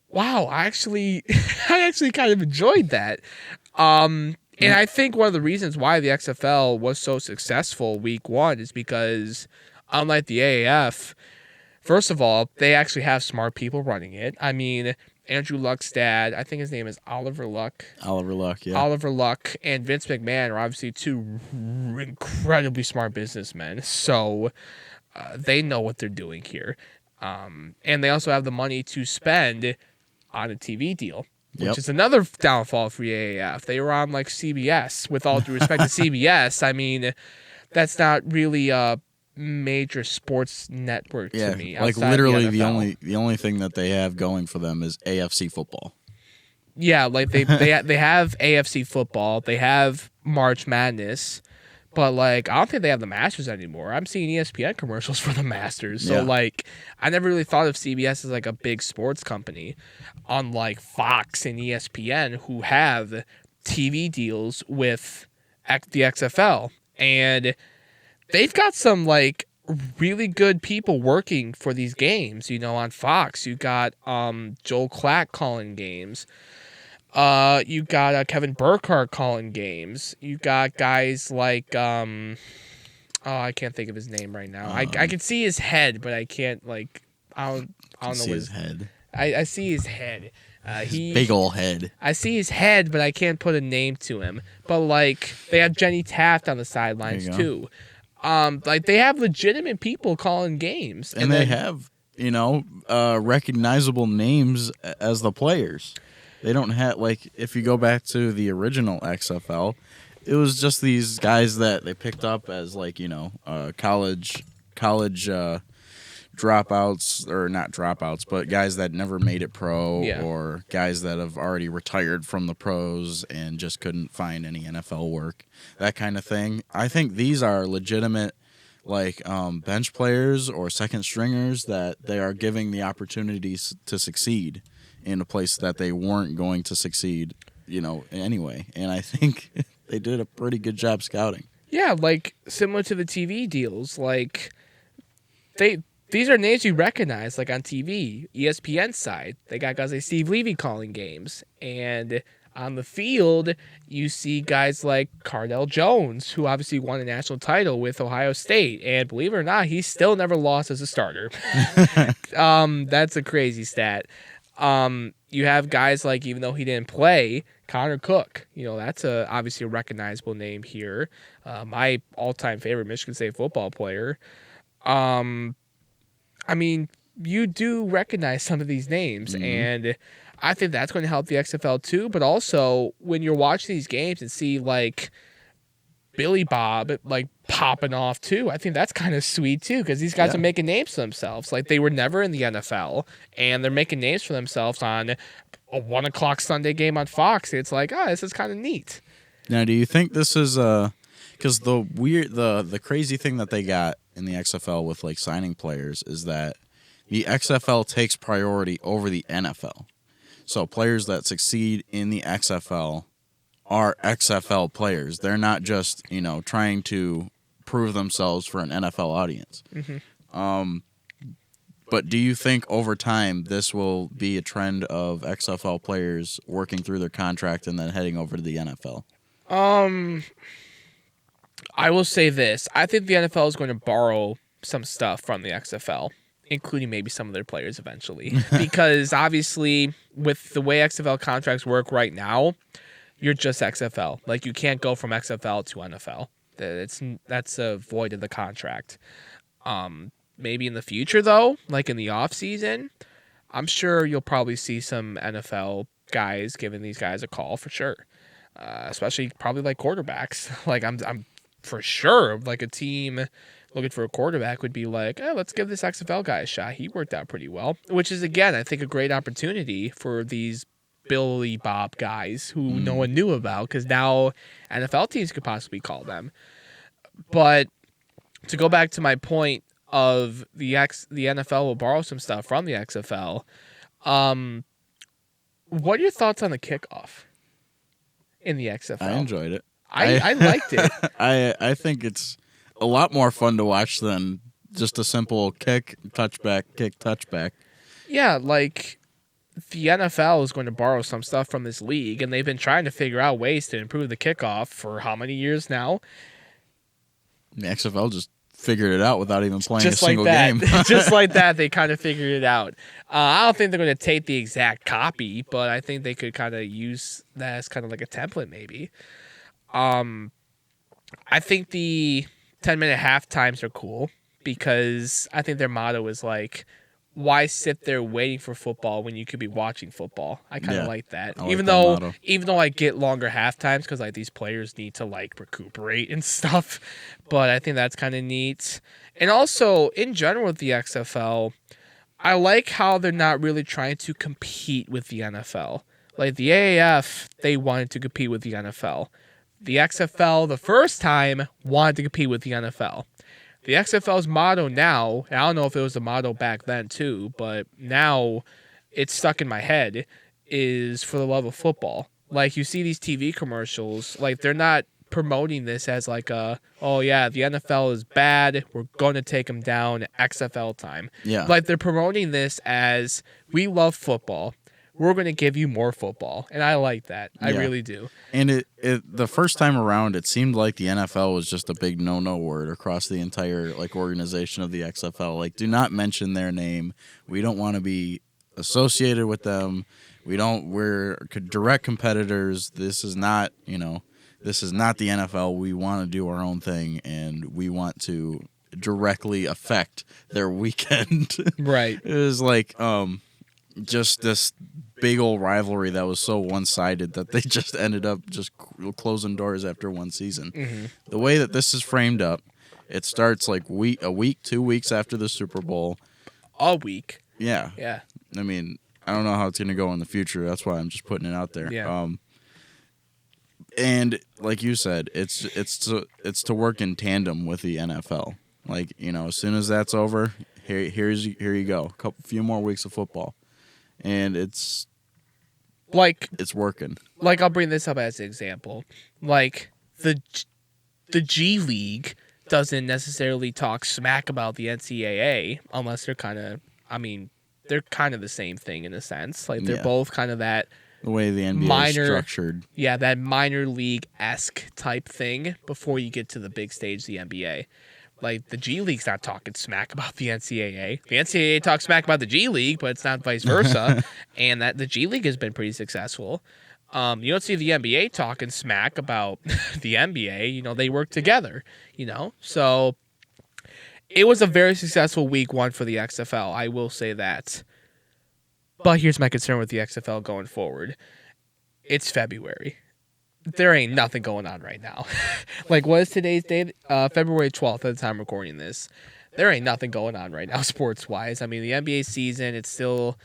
wow, I actually kind of enjoyed that. And I think one of the reasons why the XFL was so successful week one is because, unlike the AAF, first of all, they actually have smart people running it. I mean, Andrew Luck's dad, I think his name is Oliver Luck. Oliver Luck, yeah. Oliver Luck and Vince McMahon are obviously two incredibly smart businessmen. So they know what they're doing here. And they also have the money to spend on a TV deal. Which is another downfall for the AAF. They were on like CBS. With all due respect to CBS, I mean, that's not really a major sports network to me. Like literally the only thing that they have going for them is AFC football. Yeah, like they have AFC football. They have March Madness. But, like, I don't think they have the Masters anymore. I'm seeing ESPN commercials for the Masters. So, like, I never really thought of CBS as, like, a big sports company. Unlike Fox and ESPN, who have TV deals with the XFL. And they've got some, like, really good people working for these games. You know, on Fox, you got Joel Klatt calling games. You got Kevin Burkhardt calling games. You got guys like I can't think of his name right now. I can see his head, but I can't like I don't know what his head. I see his head. His big ol' head. I see his head, but I can't put a name to him. But like they have Jenny Taft on the sidelines too. Like they have legitimate people calling games, and they have recognizable names as the players. They don't have, like, if you go back to the original XFL, it was just these guys that they picked up as, like, college dropouts, or not dropouts, but guys that never made it pro, or guys that have already retired from the pros and just couldn't find any NFL work, that kind of thing. I think these are legitimate, like, bench players or second stringers that they are giving the opportunities to succeed in a place that they weren't going to succeed, anyway. And I think they did a pretty good job scouting. Yeah, like, similar to the TV deals, like, these are names you recognize, like, on TV. ESPN side, they got guys like Steve Levy calling games. And on the field, you see guys like Cardell Jones, who obviously won a national title with Ohio State. And believe it or not, he's still never lost as a starter. That's a crazy stat. You have guys like, even though he didn't play, Connor Cook. That's obviously a recognizable name here. My all-time favorite Michigan State football player. I mean, you do recognize some of these names, and I think that's going to help the XFL too. But also, when you're watching these games and see, like, Billy Bob, like, popping off too, I think that's kind of sweet too, because these guys are making names for themselves. Like, they were never in the NFL, and they're making names for themselves on a 1 o'clock Sunday game on Fox. It's like, oh, this is kind of neat. Now, do you think this is because the crazy thing that they got in the XFL with, like, signing players is that the XFL takes priority over the NFL. So players that succeed in the XFL are XFL players. They're not just, trying to prove themselves for an NFL audience. But do you think over time this will be a trend of XFL players working through their contract and then heading over to the NFL? I will say this. I think the NFL is going to borrow some stuff from the XFL, including maybe some of their players eventually. Because obviously, with the way XFL contracts work right now, you're just XFL. Like, you can't go from XFL to NFL. That's a void of the contract. Maybe in the future, though, like in the off season, I'm sure you'll probably see some NFL guys giving these guys a call for sure. Especially probably like quarterbacks. Like I'm for sure like a team looking for a quarterback would be like, oh, let's give this XFL guy a shot. He worked out pretty well, which is again I think a great opportunity for these Billy Bob guys who no one knew about because now NFL teams could possibly call them. But to go back to my point of the NFL will borrow some stuff from the XFL. What are your thoughts on the kickoff in the XFL? I enjoyed it. I liked it. I think it's a lot more fun to watch than just a simple kick, touchback. Yeah, like the NFL is going to borrow some stuff from this league, and they've been trying to figure out ways to improve the kickoff for how many years now? The XFL just figured it out without even playing Just a single like that. game. Just like that, they kind of figured it out. I don't think they're going to take the exact copy, but I think they could kind of use that as kind of like a template maybe. I think the 10-minute half times are cool because I think their motto is like, why sit there waiting for football when you could be watching football? I kind of like that. I like even that though motto. even though I get longer half times because like these players need to like recuperate and stuff, but I think that's kind of neat. And also in general with the XFL, I like how they're not really trying to compete with the NFL. Like the AAF, they wanted to compete with the NFL. The XFL, the first time, wanted to compete with the NFL. The XFL's motto now, and I don't know if it was the motto back then too, but now it's stuck in my head, is for the love of football. Like you see these TV commercials, like they're not promoting this as like oh yeah, the NFL is bad, we're going to take them down, XFL time. Yeah. Like they're promoting this as we love football. We're going to give you more football. And I like that. I Yeah. really do. And it the first time around, it seemed like the NFL was just a big no-no word across the entire like organization of the XFL. Like, do not mention their name. We don't want to be associated with them. We're direct competitors. This is not the NFL. We want to do our own thing, and we want to directly affect their weekend. Right. It was like just this big old rivalry that was so one-sided that they just ended up just closing doors after one season. Mm-hmm. The way that this is framed up, it starts like 2 weeks after the Super Bowl. A week. Yeah. Yeah. I mean, I don't know how it's going to go in the future. That's why I'm just putting it out there. Yeah. And like you said, it's to work in tandem with the NFL. Like, as soon as that's over, here you go. A few more weeks of football. And it's working. Like I'll bring this up as an example. Like the G League doesn't necessarily talk smack about the NCAA unless they're kind of the same thing in a sense. Like they're both kind of that The way the NBA is structured. Yeah, that minor league-esque type thing before you get to the big stage, the NBA. Like, the G League's not talking smack about the NCAA. The NCAA talks smack about the G League, but it's not vice versa. And that the G League has been pretty successful. You don't see the NBA talking smack about the NBA. They work together, So it was a very successful week one for the XFL. I will say that. But here's my concern with the XFL going forward. It's February. There ain't nothing going on right now. Like, what is today's date? February 12th at the time recording this. There ain't nothing going on right now sports-wise. I mean, the NBA season, it's still...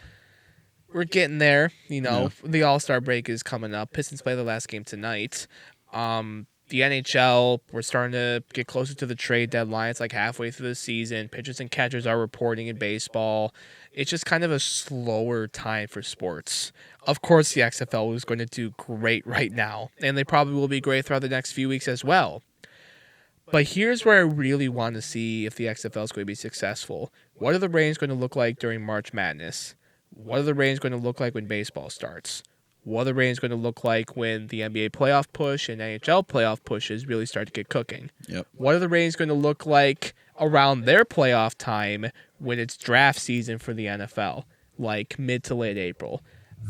We're getting there. The All-Star break is coming up. Pistons play the last game tonight. The NHL, we're starting to get closer to the trade deadline. It's like halfway through the season. Pitchers and catchers are reporting in baseball. It's just kind of a slower time for sports. Of course, the XFL is going to do great right now, and they probably will be great throughout the next few weeks as well. But here's where I really want to see if the XFL is going to be successful. What are the ratings going to look like during March Madness? What are the ratings going to look like when baseball starts? What are the ratings going to look like when the NBA playoff push and NHL playoff pushes really start to get cooking? Yep. What are the ratings going to look like around their playoff time when it's draft season for the NFL, like mid to late April?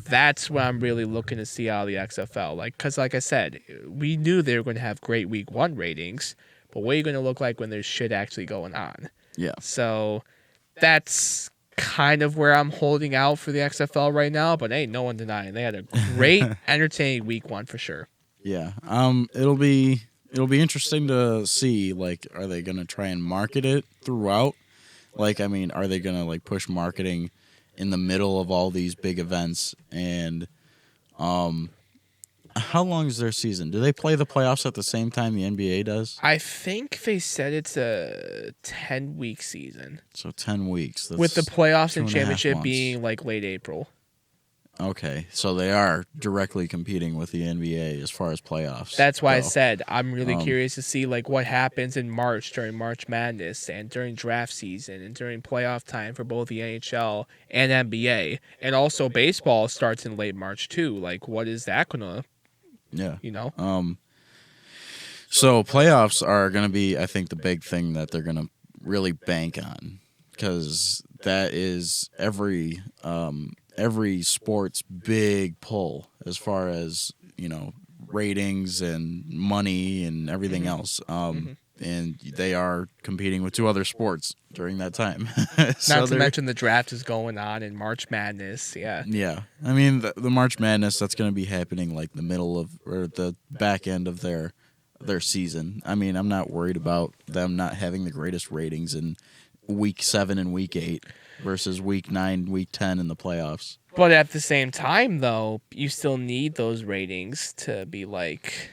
That's what I'm really looking to see out of the XFL. Because like I said, we knew they were going to have great week one ratings, but what are you going to look like when there's shit actually going on? Yeah. So that's kind of where I'm holding out for the XFL right now, but ain't no one denying they had a great, entertaining week 1 for sure. Yeah. It'll be interesting to see, like, are they gonna try and market it throughout? Like, I mean, are they gonna like push marketing in the middle of all these big events? And how long is their season? Do they play the playoffs at the same time the NBA does? I think they said it's a 10-week season. So 10 weeks. That's With the playoffs and 2.5 championship months. being like late April. Okay, so they are directly competing with the NBA as far as playoffs. That's why I go. said I'm really curious to see like what happens in March during March Madness and during draft season and during playoff time for both the NHL and NBA. And also baseball starts in late March too. Like what is that gonna, Yeah. So playoffs are going to be, I think, the big thing that they're going to really bank on, because that is every sport's big pull as far as, ratings and money and everything else. And they are competing with 2 other sports during that time. Not to mention the draft is going on in March Madness. Yeah. Yeah. I mean, the March Madness, that's going to be happening like the middle of, or the back end of their season. I mean, I'm not worried about them not having the greatest ratings in week 7 and week 8 versus week 9, week 10 in the playoffs. But at the same time, though, you still need those ratings to be like,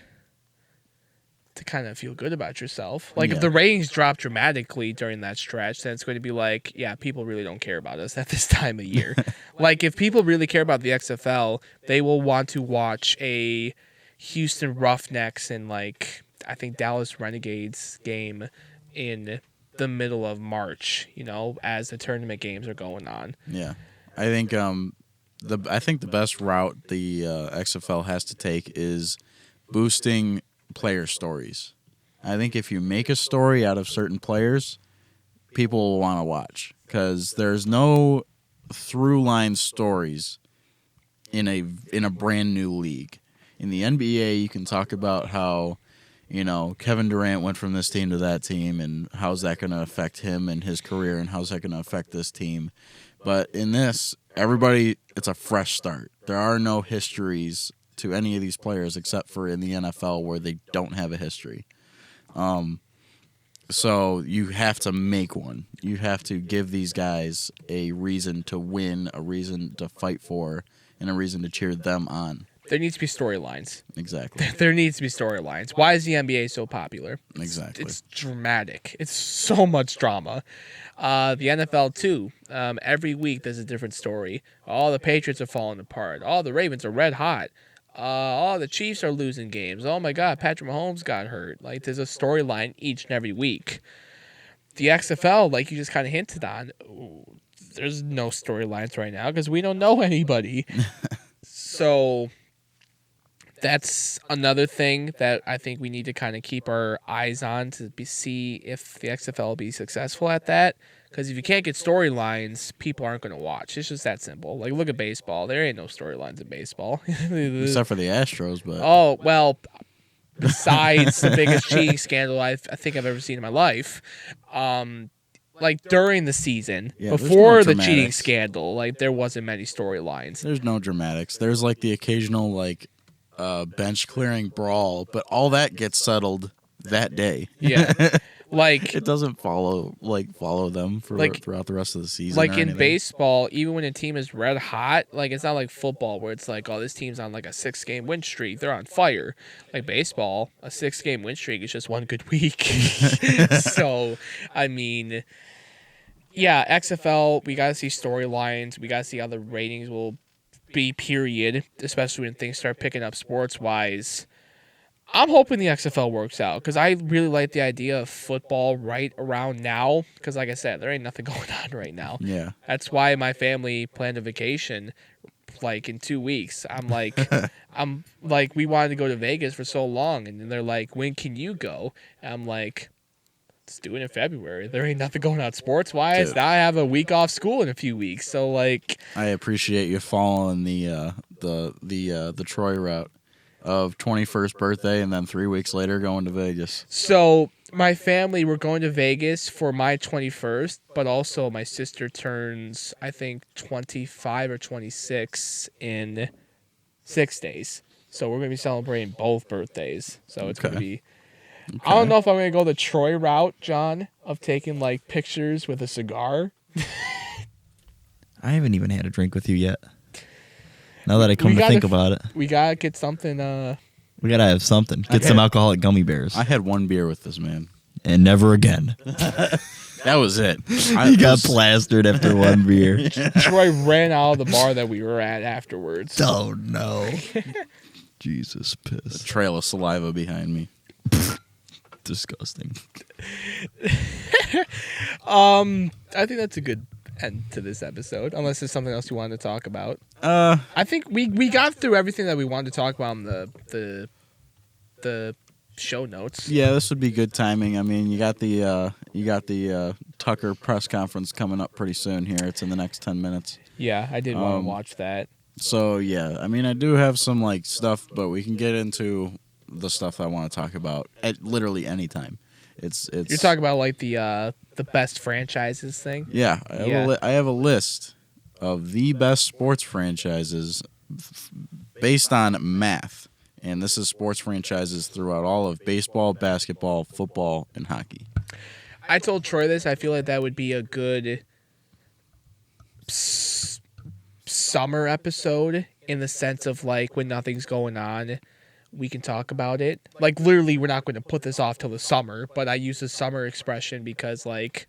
to kind of feel good about yourself. Like if the ratings drop dramatically during that stretch, then it's going to be like, yeah, people really don't care about us at this time of year. Like if people really care about the XFL, they will want to watch a Houston Roughnecks and like I think Dallas Renegades game in the middle of March, as the tournament games are going on. Yeah. I think the best route the XFL has to take is boosting player stories. I think if you make a story out of certain players, people will want to watch, because there's no through line stories in a brand new league. In the NBA, you can talk about how, Kevin Durant went from this team to that team, and how's that going to affect him and his career, and how's that going to affect this team. But in this, it's a fresh start. There are no histories to any of these players except for in the NFL where they don't have a history. So you have to make one. You have to give these guys a reason to win, a reason to fight for, and a reason to cheer them on. There needs to be storylines. Exactly. There needs to be storylines. Why is the NBA so popular? Exactly. It's dramatic. It's so much drama. The NFL, too. Every week there's a different story. Oh, the Patriots are falling apart. Oh, the Ravens are red hot. Oh, the Chiefs are losing games. Oh, my God, Patrick Mahomes got hurt. Like, there's a storyline each and every week. The XFL, like you just kind of hinted on, there's no storylines right now because we don't know anybody. So that's another thing that I think we need to kind of keep our eyes on to see if the XFL will be successful at that. Because if you can't get storylines, people aren't going to watch. It's just that simple. Like, look at baseball. There ain't no storylines in baseball. Except for the Astros, but... Oh, well, besides the biggest cheating scandal I think I've ever seen in my life, like, during the season, before the cheating scandal, like, there wasn't many storylines. There's no dramatics. There's, like, the occasional, like, bench-clearing brawl, but all that gets settled that day. Yeah. Like, it doesn't follow them for throughout the rest of the season. Like in baseball, even when a team is red hot, like it's not like football where it's like, oh, this team's on like a 6-game win streak, they're on fire. Like baseball, a 6-game win streak is just one good week. So, I mean, yeah, XFL, we gotta see storylines, we gotta see how the ratings will be. Period. Especially when things start picking up sports wise. I'm hoping the XFL works out because I really like the idea of football right around now because, like I said, there ain't nothing going on right now. Yeah. That's why my family planned a vacation like in 2 weeks. I'm like, we wanted to go to Vegas for so long, and then they're like, when can you go? And I'm like, let's do it in February. There ain't nothing going on sports-wise. Now I have a week off school in a few weeks, so like... I appreciate you following the Troy route. of 21st birthday and then 3 weeks later going to Vegas? So my family, we're going to Vegas for my 21st, but also my sister turns, I think, 25 or 26 in 6 days. So we're going to be celebrating both birthdays. So it's going to be... I don't know if I'm going to go the Troy route, John, of taking like pictures with a cigar. I haven't even had a drink with you yet. Now that I come to think about it. We got to get something... We got to have something. Get some alcoholic gummy bears. I had one beer with this man. And never again. That was it. He got plastered after one beer. Troy ran out of the bar that we were at afterwards. Oh, no. Jesus, piss. A trail of saliva behind me. Disgusting. I think that's a good end to this episode, unless there's something else you wanted to talk about. I think we got through everything that we wanted to talk about in the show notes. Yeah, this would be good timing. I mean, you got the Tucker press conference coming up pretty soon here. It's in the next 10 minutes. Yeah, I did want to watch that. So, yeah, I mean, I do have some like stuff, but we can get into the stuff I want to talk about at literally any time. It's You're talking about like the best franchises thing? Yeah, I have a list of the best sports franchises based on math. And this is sports franchises throughout all of baseball, basketball, football, and hockey. I told Troy this. I feel like that would be a good summer episode in the sense of like when nothing's going on, we can talk about it. Like literally, we're not going to put this off till the summer, but I use the summer expression because like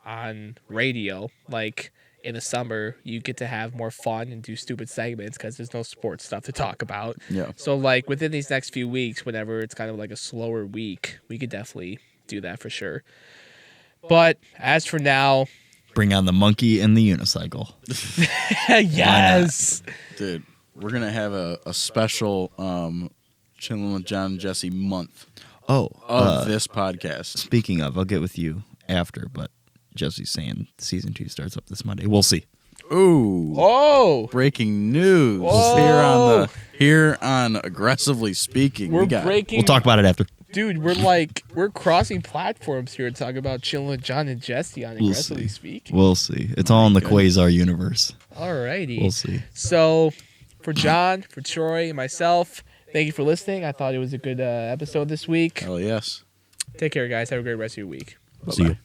on radio, like in the summer, you get to have more fun and do stupid segments because there's no sports stuff to talk about. Yeah. So like within these next few weeks, whenever it's kind of like a slower week, we could definitely do that for sure. But as for now, bring on the monkey and the unicycle. Yes, dude, we're gonna have a special Chilling with John and Jesse month of this podcast. Speaking of, I'll get with you after, but Jesse's saying season 2 starts up this Monday. We'll see. Ooh! Oh! Breaking news Whoa. here on Aggressively Speaking. We're breaking. We'll talk about it after. Dude, we're crossing platforms here talking about Chilling with John and Jesse on Aggressively Speaking. We'll see. It's all in the Quasar universe. Alrighty. We'll see. So, for John, for Troy, and myself, thank you for listening. I thought it was a good episode this week. Hell yes. Take care, guys. Have a great rest of your week. See you.